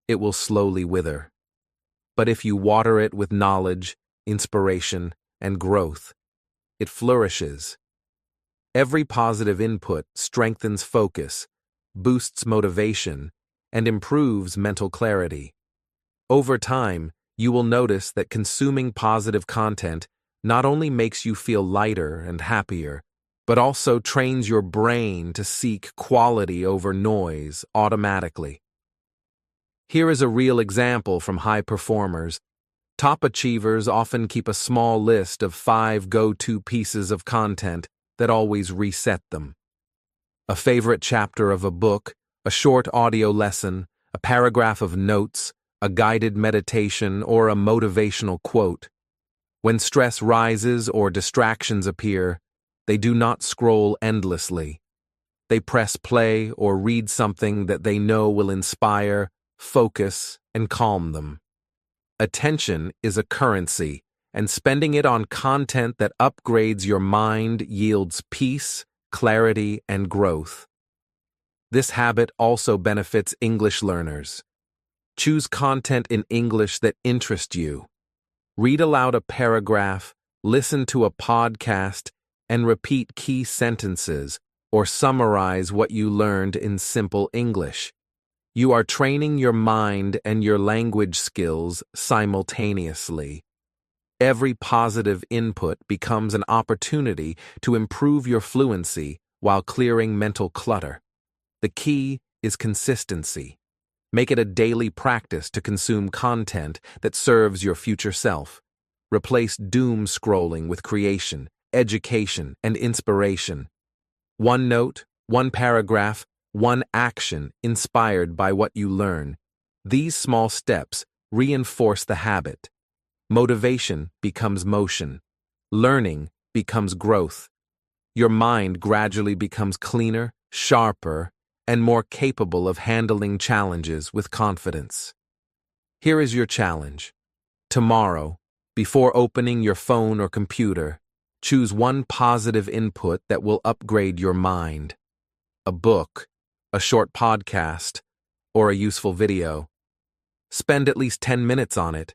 it will slowly wither. But if you water it with knowledge, inspiration, and growth, it flourishes. Every positive input strengthens focus, boosts motivation, and improves mental clarity. Over time, you will notice that consuming positive content not only makes you feel lighter and happier, but also trains your brain to seek quality over noise automatically. Here is a real example from high performers. Top achievers often keep a small list of 5 go-to pieces of content that always reset them. A favorite chapter of a book, a short audio lesson, a paragraph of notes, a guided meditation, or a motivational quote. When stress rises or distractions appear, they do not scroll endlessly. They press play or read something that they know will inspire, focus, and calm them. Attention is a currency, and spending it on content that upgrades your mind yields peace, clarity, and growth. This habit also benefits English learners. Choose content in English that interests you. Read aloud a paragraph, listen to a podcast, and repeat key sentences or summarize what you learned in simple English. You are training your mind and your language skills simultaneously. Every positive input becomes an opportunity to improve your fluency while clearing mental clutter. The key is consistency. Make it a daily practice to consume content that serves your future self. Replace doom scrolling with creation, education, and inspiration. One note, one paragraph, one action inspired by what you learn. These small steps reinforce the habit. Motivation becomes motion. Learning becomes growth. Your mind gradually becomes cleaner, sharper, and more capable of handling challenges with confidence. Here is your challenge. Tomorrow, before opening your phone or computer, choose one positive input that will upgrade your mind. A book, a short podcast, or a useful video. Spend at least 10 minutes on it.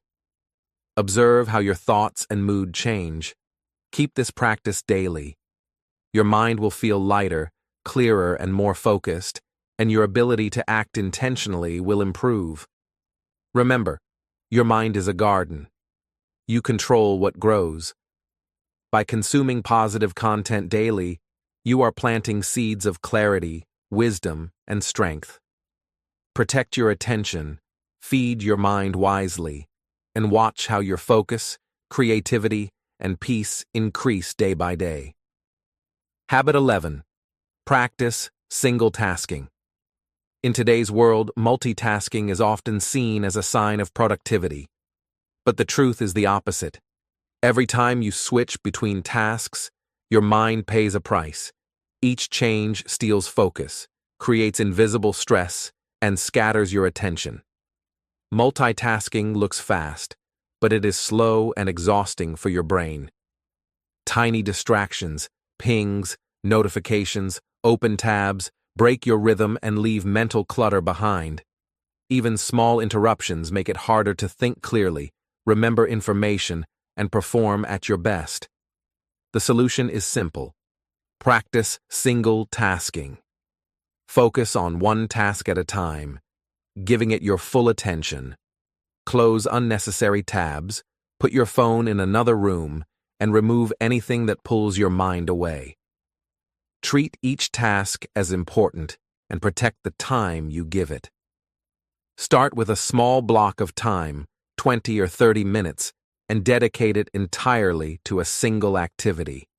Observe how your thoughts and mood change. Keep this practice daily. Your mind will feel lighter, clearer, and more focused, and your ability to act intentionally will improve. Remember, your mind is a garden. You control what grows. By consuming positive content daily, you are planting seeds of clarity, wisdom, and strength. Protect your attention, feed your mind wisely, and watch how your focus, creativity, and peace increase day by day. Habit 11. Practice single tasking. In today's world, multitasking is often seen as a sign of productivity. But the truth is the opposite. Every time you switch between tasks, your mind pays a price. Each change steals focus, creates invisible stress, and scatters your attention. Multitasking looks fast, but it is slow and exhausting for your brain. Tiny distractions, pings, notifications, open tabs, break your rhythm and leave mental clutter behind. Even small interruptions make it harder to think clearly, remember information, and perform at your best. The solution is simple. Practice single tasking. Focus on one task at a time, giving it your full attention. Close unnecessary tabs, put your phone in another room, and remove anything that pulls your mind away. Treat each task as important and protect the time you give it. Start with a small block of time, 20 or 30 minutes, and dedicate it entirely to a single activity.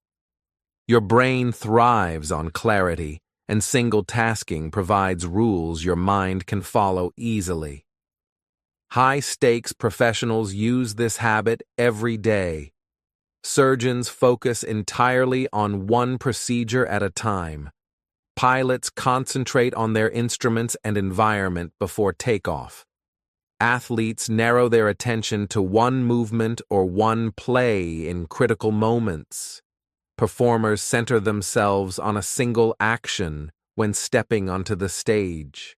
Your brain thrives on clarity, and single tasking provides rules your mind can follow easily. High-stakes professionals use this habit every day. Surgeons focus entirely on one procedure at a time. Pilots concentrate on their instruments and environment before takeoff. Athletes narrow their attention to one movement or one play in critical moments. Performers center themselves on a single action when stepping onto the stage.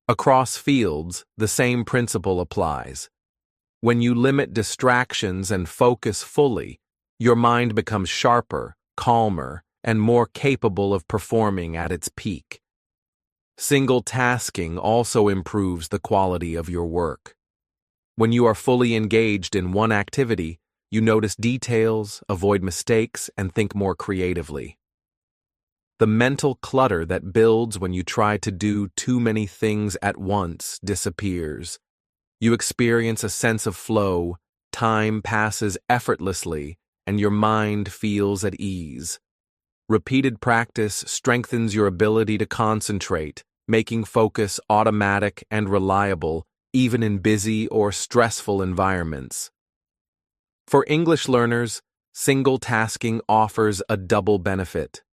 Across fields, the same principle applies. When you limit distractions and focus fully, your mind becomes sharper, calmer, and more capable of performing at its peak. Single tasking also improves the quality of your work. When you are fully engaged in one activity, you notice details, avoid mistakes, and think more creatively. The mental clutter that builds when you try to do too many things at once disappears. You experience a sense of flow, time passes effortlessly, and your mind feels at ease. Repeated practice strengthens your ability to concentrate, making focus automatic and reliable, even in busy or stressful environments. For English learners, single tasking offers a double benefit.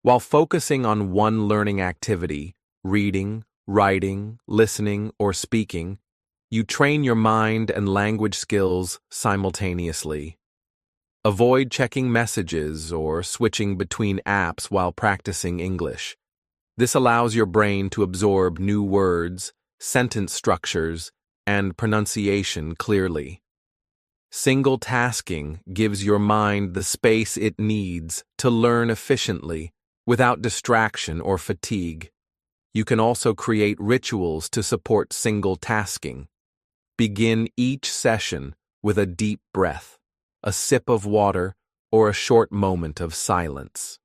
While focusing on one learning activity, reading, writing, listening, or speaking, you train your mind and language skills simultaneously. Avoid checking messages or switching between apps while practicing English. This allows your brain to absorb new words, sentence structures, and pronunciation clearly. Single tasking gives your mind the space it needs to learn efficiently without distraction or fatigue. You can also create rituals to support single tasking. Begin each session with a deep breath, a sip of water, or a short moment of silence.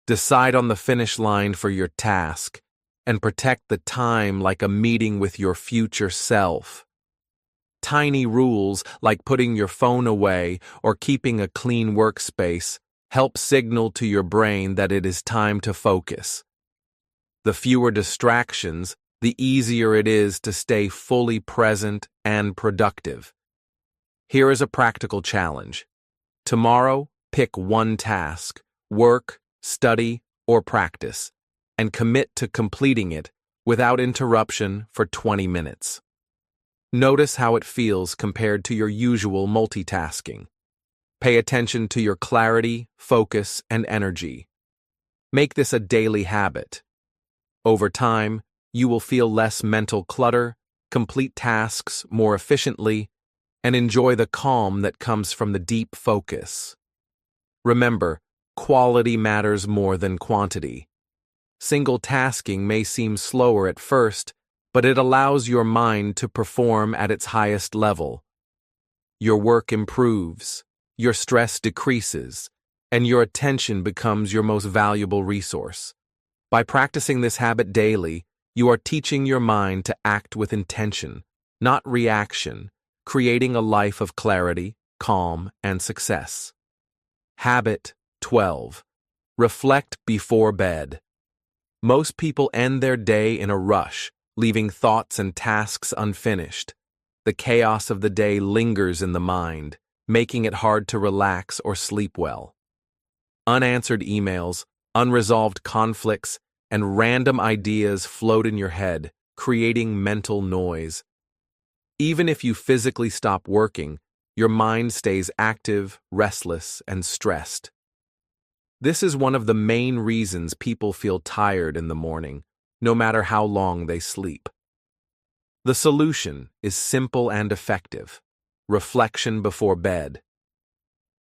Decide on the finish line for your task and protect the time like a meeting with your future self. Tiny rules like putting your phone away or keeping a clean workspace help signal to your brain that it is time to focus. The fewer distractions, the easier it is to stay fully present and productive. Here is a practical challenge. Tomorrow, pick one task, work, study, or practice, and commit to completing it without interruption for 20 minutes. Notice how it feels compared to your usual multitasking. Pay attention to your clarity, focus, and energy. Make this a daily habit. Over time, you will feel less mental clutter, complete tasks more efficiently, and enjoy the calm that comes from the deep focus. Remember, quality matters more than quantity. Single tasking may seem slower at first, but it allows your mind to perform at its highest level. Your work improves, your stress decreases, and your attention becomes your most valuable resource. By practicing this habit daily, you are teaching your mind to act with intention, not reaction, creating a life of clarity, calm, and success. Habit 12. Reflect before bed. Most people end their day in a rush, leaving thoughts and tasks unfinished. The chaos of the day lingers in the mind, making it hard to relax or sleep well. Unanswered emails, unresolved conflicts, and random ideas float in your head, creating mental noise. Even if you physically stop working, your mind stays active, restless, and stressed. This is one of the main reasons people feel tired in the morning, no matter how long they sleep. The solution is simple and effective: reflection before bed.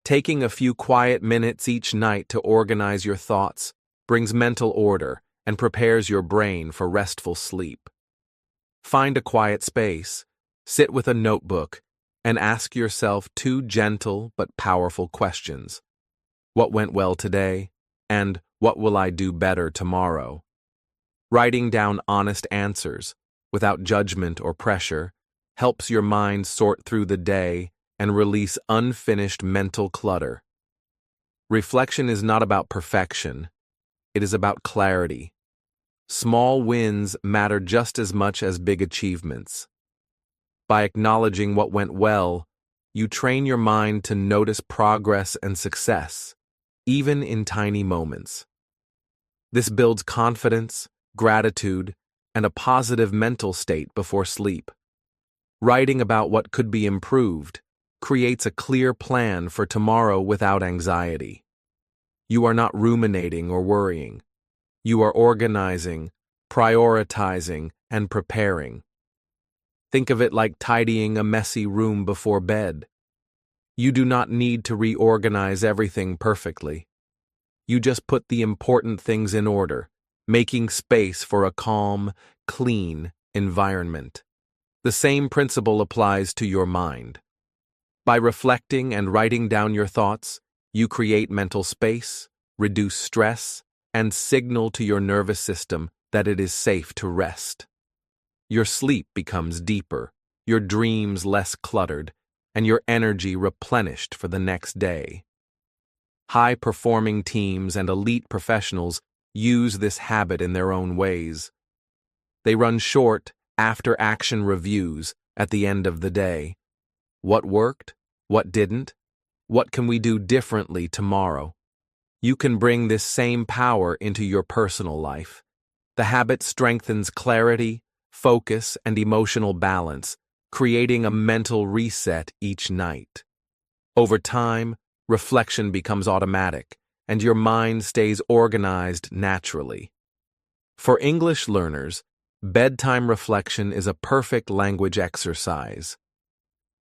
Taking a few quiet minutes each night to organize your thoughts brings mental order and prepares your brain for restful sleep. Find a quiet space, sit with a notebook, and ask yourself two gentle but powerful questions. What went well today? And what will I do better tomorrow? Writing down honest answers, without judgment or pressure, helps your mind sort through the day and release unfinished mental clutter. Reflection is not about perfection, it is about clarity. Small wins matter just as much as big achievements. By acknowledging what went well, you train your mind to notice progress and success, even in tiny moments. This builds confidence, gratitude, and a positive mental state before sleep. Writing about what could be improved creates a clear plan for tomorrow without anxiety. You are not ruminating or worrying. You are organizing, prioritizing, and preparing. Think of it like tidying a messy room before bed. You do not need to reorganize everything perfectly. You just put the important things in order, making space for a calm, clean environment. The same principle applies to your mind. By reflecting and writing down your thoughts, you create mental space, reduce stress, and signal to your nervous system that it is safe to rest. Your sleep becomes deeper, your dreams less cluttered, and your energy replenished for the next day. High-performing teams and elite professionals use this habit in their own ways. They run short, after-action reviews at the end of the day. What worked? What didn't? What can we do differently tomorrow? You can bring this same power into your personal life. The habit strengthens clarity, focus, and emotional balance, creating a mental reset each night. Over time, reflection becomes automatic, and your mind stays organized naturally. For English learners, bedtime reflection is a perfect language exercise.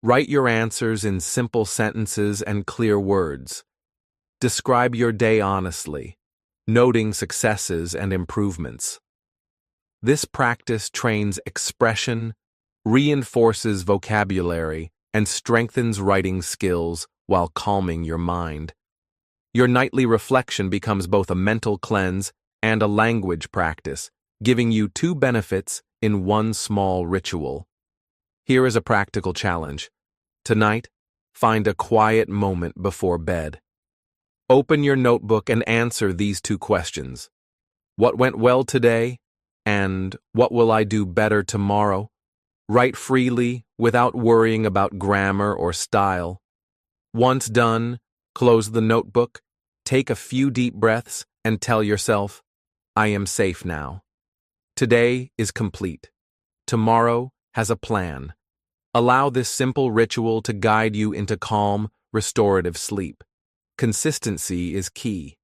Write your answers in simple sentences and clear words. Describe your day honestly, noting successes and improvements. This practice trains expression, reinforces vocabulary, and strengthens writing skills while calming your mind. Your nightly reflection becomes both a mental cleanse and a language practice, giving you two benefits in one small ritual. Here is a practical challenge. Tonight, find a quiet moment before bed. Open your notebook and answer these two questions. What went well today? And what will I do better tomorrow? Write freely, without worrying about grammar or style. Once done, close the notebook, take a few deep breaths, and tell yourself, I am safe now. Today is complete. Tomorrow has a plan. Allow this simple ritual to guide you into calm, restorative sleep. Consistency is key.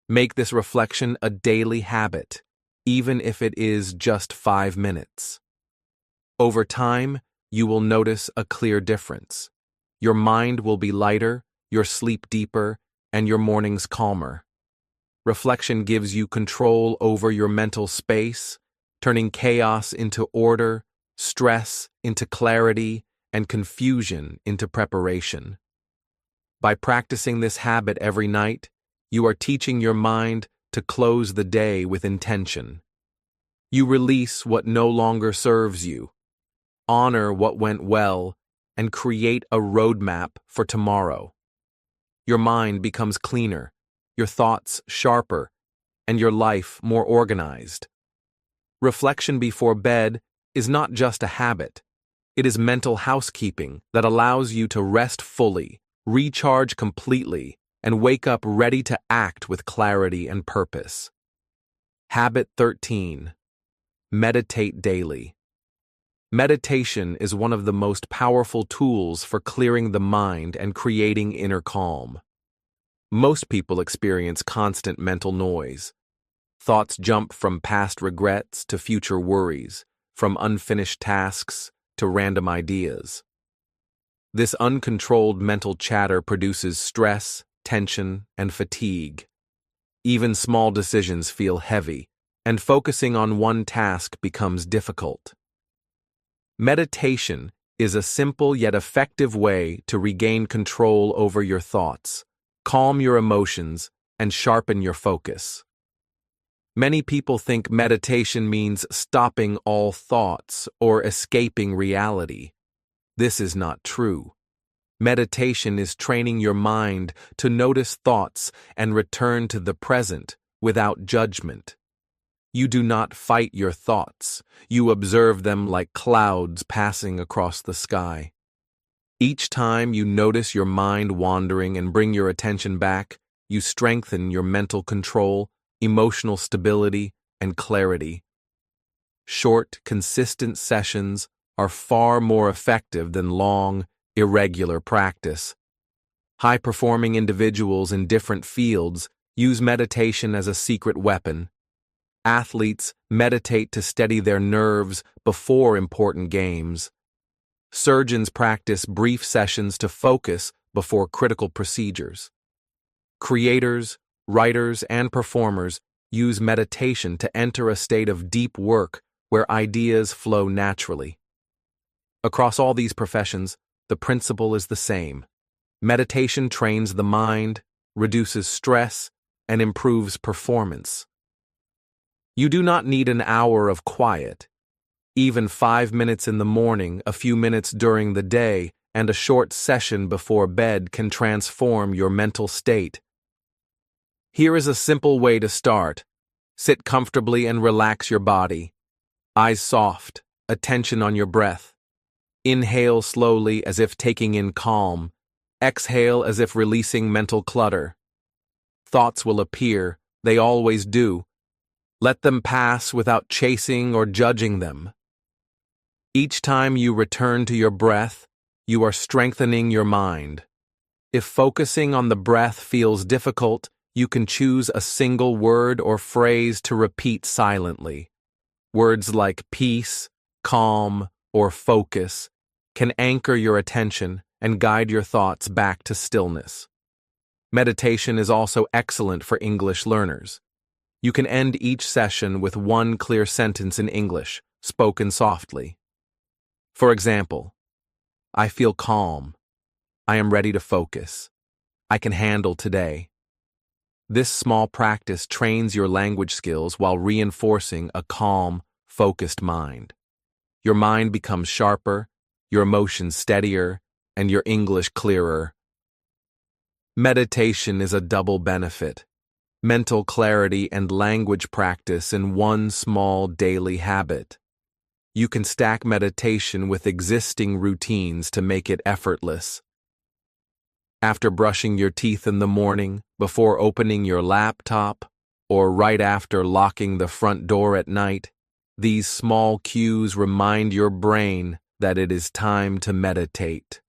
Make this reflection a daily habit, even if it is just 5 minutes. Over time, you will notice a clear difference. Your mind will be lighter, your sleep deeper, and your mornings calmer. Reflection gives you control over your mental space, turning chaos into order, stress into clarity, and confusion into preparation. By practicing this habit every night, you are teaching your mind to close the day with intention. You release what no longer serves you, honor what went well, and create a roadmap for tomorrow. Your mind becomes cleaner, your thoughts sharper, and your life more organized. Reflection before bed is not just a habit. It is mental housekeeping that allows you to rest fully, recharge completely, and wake up ready to act with clarity and purpose. Habit 13. Meditate daily. Meditation is one of the most powerful tools for clearing the mind and creating inner calm. Most people experience constant mental noise. Thoughts jump from past regrets to future worries, from unfinished tasks to random ideas. This uncontrolled mental chatter produces stress, tension, and fatigue. Even small decisions feel heavy, and focusing on one task becomes difficult. Meditation is a simple yet effective way to regain control over your thoughts, calm your emotions, and sharpen your focus. Many people think meditation means stopping all thoughts or escaping reality. This is not true. Meditation is training your mind to notice thoughts and return to the present without judgment. You do not fight your thoughts. You observe them like clouds passing across the sky. Each time you notice your mind wandering and bring your attention back, you strengthen your mental control, emotional stability, and clarity. Short, consistent sessions are far more effective than long, irregular practice. High-performing individuals in different fields use meditation as a secret weapon. Athletes meditate to steady their nerves before important games. Surgeons practice brief sessions to focus before critical procedures. Creators, writers, and performers use meditation to enter a state of deep work where ideas flow naturally. Across all these professions, the principle is the same. Meditation trains the mind, reduces stress, and improves performance. You do not need an hour of quiet. Even 5 minutes in the morning, a few minutes during the day, and a short session before bed can transform your mental state. Here is a simple way to start. Sit comfortably and relax your body. Eyes soft, attention on your breath. Inhale slowly as if taking in calm. Exhale as if releasing mental clutter. Thoughts will appear, they always do. Let them pass without chasing or judging them. Each time you return to your breath, you are strengthening your mind. If focusing on the breath feels difficult, you can choose a single word or phrase to repeat silently. Words like peace, calm, or focus can anchor your attention and guide your thoughts back to stillness. Meditation is also excellent for English learners. You can end each session with one clear sentence in English, spoken softly. For example, I feel calm. I am ready to focus. I can handle today. This small practice trains your language skills while reinforcing a calm, focused mind. Your mind becomes sharper, your emotions steadier, and your English clearer. Meditation is a double benefit. Mental clarity and language practice in one small daily habit. You can stack meditation with existing routines to make it effortless. After brushing your teeth in the morning, before opening your laptop, or right after locking the front door at night, these small cues remind your brain that it is time to meditate.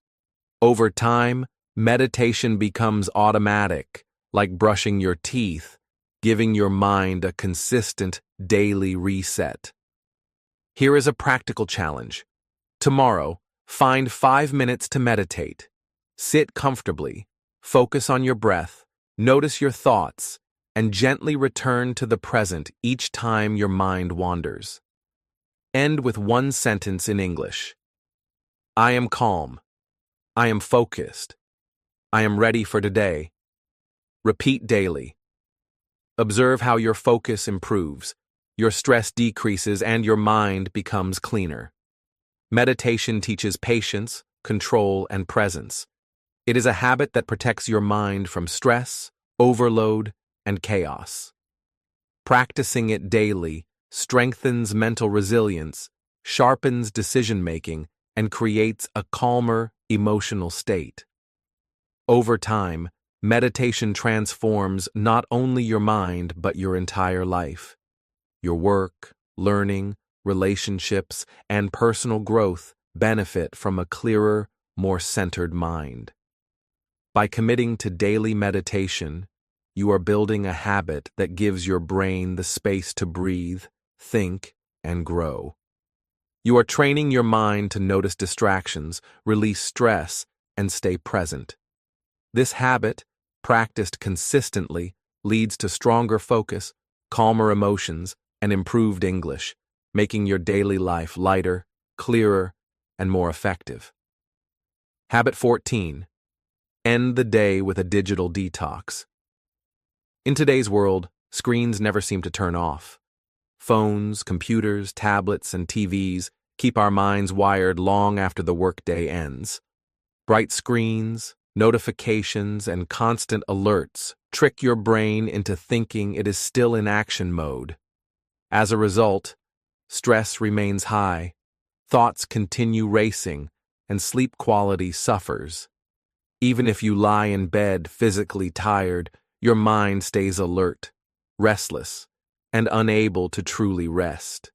Over time, meditation becomes automatic, like brushing your teeth, giving your mind a consistent daily reset. Here is a practical challenge. Tomorrow, find 5 minutes to meditate. Sit comfortably, focus on your breath, notice your thoughts, and gently return to the present each time your mind wanders. End with one sentence in English. I am calm. I am focused. I am ready for today. Repeat daily. Observe how your focus improves, your stress decreases, and your mind becomes cleaner. Meditation teaches patience, control, and presence. It is a habit that protects your mind from stress, overload, and chaos. Practicing it daily strengthens mental resilience, sharpens decision-making, and creates a calmer emotional state. Over time, meditation transforms not only your mind but your entire life. Your work, learning, relationships, and personal growth benefit from a clearer, more centered mind. By committing to daily meditation, you are building a habit that gives your brain the space to breathe, think, and grow. You are training your mind to notice distractions, release stress, and stay present. This habit, practiced consistently, leads to stronger focus, calmer emotions, and improved English, making your daily life lighter, clearer, and more effective. Habit 14. End the day with a digital detox. In today's world, screens never seem to turn off. Phones, computers, tablets, and TVs keep our minds wired long after the workday ends. Bright screens, notifications, and constant alerts trick your brain into thinking it is still in action mode. As a result, stress remains high, thoughts continue racing, and sleep quality suffers. Even if you lie in bed physically tired, your mind stays alert, restless, and unable to truly rest.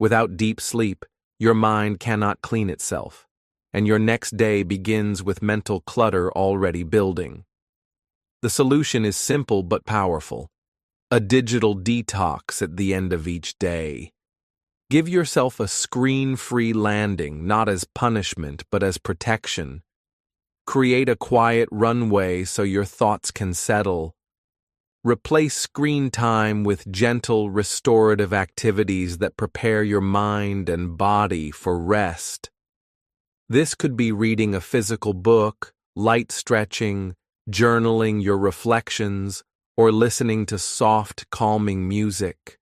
Without deep sleep, your mind cannot clean itself, and your next day begins with mental clutter already building. The solution is simple but powerful: a digital detox at the end of each day. Give yourself a screen-free landing, not as punishment but as protection. Create a quiet runway so your thoughts can settle. Replace screen time with gentle, restorative activities that prepare your mind and body for rest. This could be reading a physical book, light stretching, journaling your reflections, or listening to soft, calming music.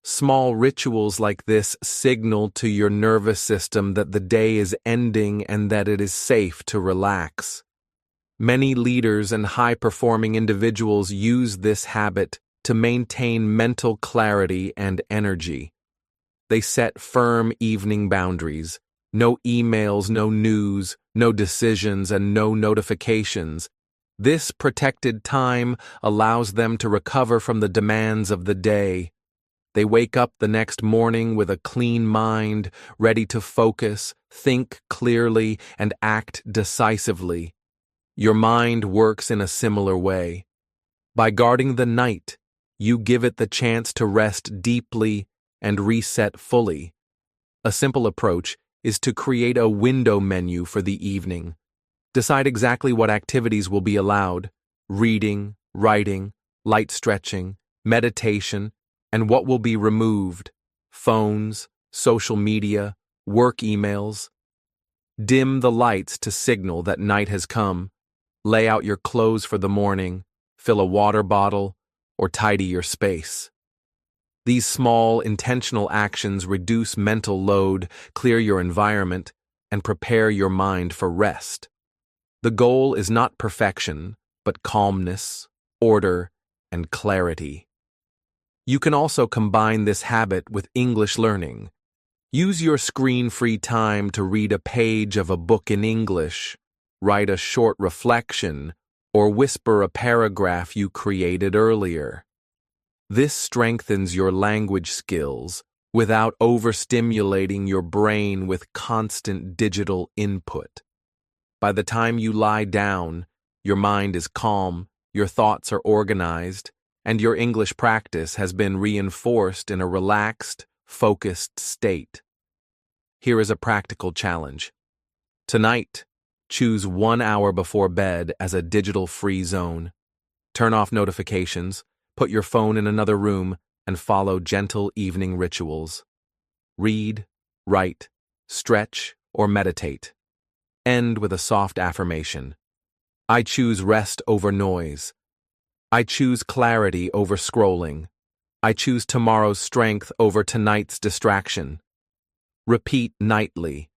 Small rituals like this signal to your nervous system that the day is ending and that it is safe to relax. Many leaders and high-performing individuals use this habit to maintain mental clarity and energy. They set firm evening boundaries: no emails, no news, no decisions, and no notifications. This protected time allows them to recover from the demands of the day. They wake up the next morning with a clean mind, ready to focus, think clearly, and act decisively. Your mind works in a similar way. By guarding the night, you give it the chance to rest deeply and reset fully. A simple approach is to create a window menu for the evening. Decide exactly what activities will be allowed: reading, writing, light stretching, meditation, and what will be removed: phones, social media, work emails. Dim the lights to signal that night has come. Lay out your clothes for the morning, fill a water bottle, or tidy your space. These small, intentional actions reduce mental load, clear your environment, and prepare your mind for rest. The goal is not perfection, but calmness, order, and clarity. You can also combine this habit with English learning. Use your screen-free time to read a page of a book in English, write a short reflection, or whisper a paragraph you created earlier. This strengthens your language skills without overstimulating your brain with constant digital input. By the time you lie down, your mind is calm, your thoughts are organized, and your English practice has been reinforced in a relaxed, focused state. Here is a practical challenge. Tonight, choose 1 hour before bed as a digital-free zone. Turn off notifications, put your phone in another room, and follow gentle evening rituals. Read, write, stretch, or meditate. End with a soft affirmation. I choose rest over noise. I choose clarity over scrolling. I choose tomorrow's strength over tonight's distraction. Repeat nightly.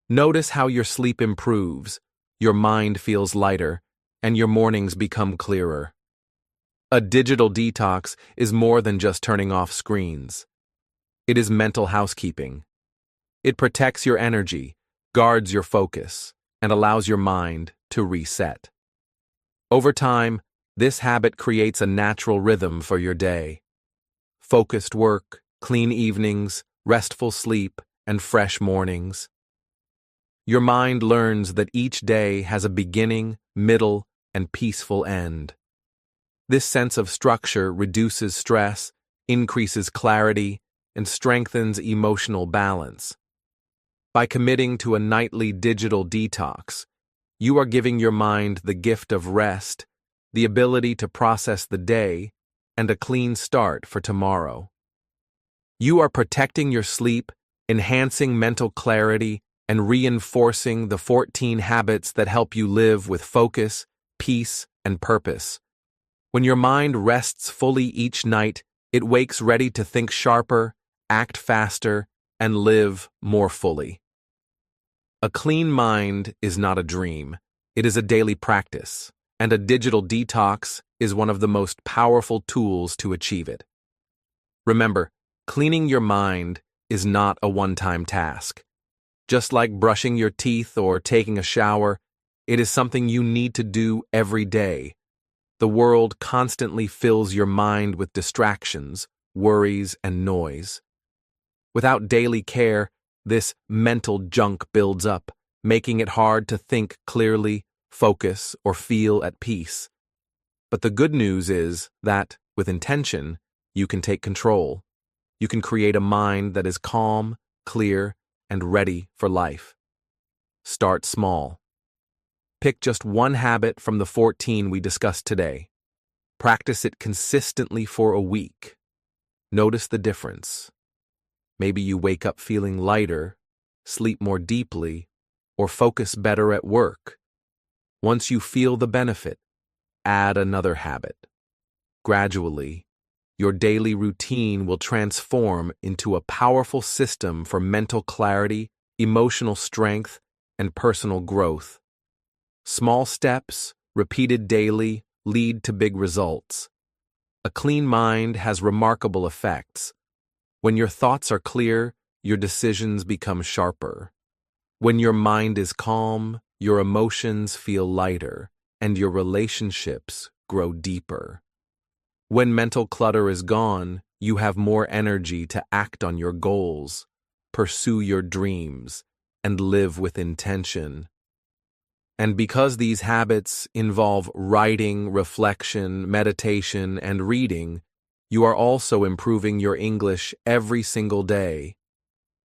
Notice how your sleep improves, your mind feels lighter, and your mornings become clearer. A digital detox is more than just turning off screens. It is mental housekeeping. It protects your energy, guards your focus, and allows your mind to reset. Over time, this habit creates a natural rhythm for your day. Focused work, clean evenings, restful sleep, and fresh mornings. Your mind learns that each day has a beginning, middle, and peaceful end. This sense of structure reduces stress, increases clarity, and strengthens emotional balance. By committing to a nightly digital detox, you are giving your mind the gift of rest, the ability to process the day, and a clean start for tomorrow. You are protecting your sleep, enhancing mental clarity, and reinforcing the 14 habits that help you live with focus, peace, and purpose. When your mind rests fully each night, it wakes ready to think sharper, act faster, and live more fully. A clean mind is not a dream. It is a daily practice, and a digital detox is one of the most powerful tools to achieve it. Remember, cleaning your mind is not a one-time task. Just like brushing your teeth or taking a shower, it is something you need to do every day. The world constantly fills your mind with distractions, worries, and noise. Without daily care, this mental junk builds up, making it hard to think clearly, focus, or feel at peace. But the good news is that, with intention, you can take control. You can create a mind that is calm, clear, and ready for life. Start small. Pick just one habit from the 14 we discussed today. Practice it consistently for a week. Notice the difference. Maybe you wake up feeling lighter, sleep more deeply, or focus better at work. Once you feel the benefit, add another habit. Gradually, your daily routine will transform into a powerful system for mental clarity, emotional strength, and personal growth. Small steps, repeated daily, lead to big results. A clean mind has remarkable effects. When your thoughts are clear, your decisions become sharper. When your mind is calm, your emotions feel lighter, and your relationships grow deeper. When mental clutter is gone, you have more energy to act on your goals, pursue your dreams, and live with intention. And because these habits involve writing, reflection, meditation, and reading, you are also improving your English every single day.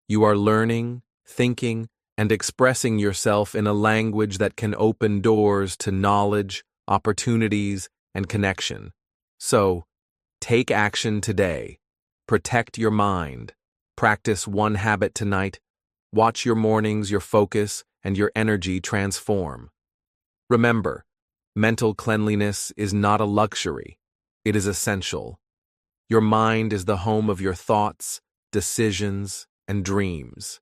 You are learning, thinking, and expressing yourself in a language that can open doors to knowledge, opportunities, and connection. So, take action today. Protect your mind. Practice one habit tonight. Watch your mornings, your focus, and your energy transform. Remember, mental cleanliness is not a luxury. It is essential. Your mind is the home of your thoughts, decisions, and dreams.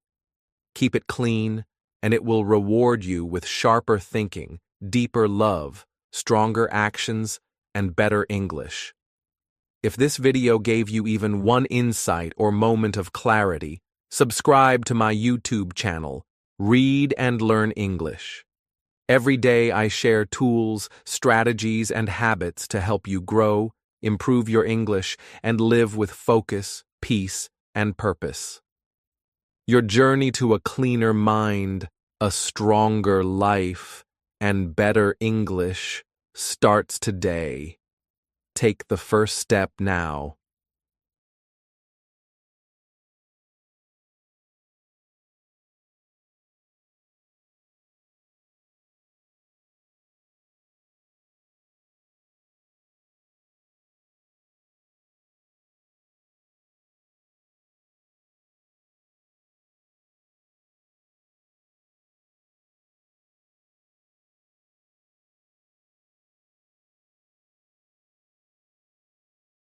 Keep it clean, and it will reward you with sharper thinking, deeper love, stronger actions, and better English. If this video gave you even one insight or moment of clarity, subscribe to my YouTube channel, Read and Learn English. Every day I share tools, strategies, and habits to help you grow, improve your English, and live with focus, peace, and purpose. Your journey to a cleaner mind, a stronger life, and better English starts today. Take the first step now.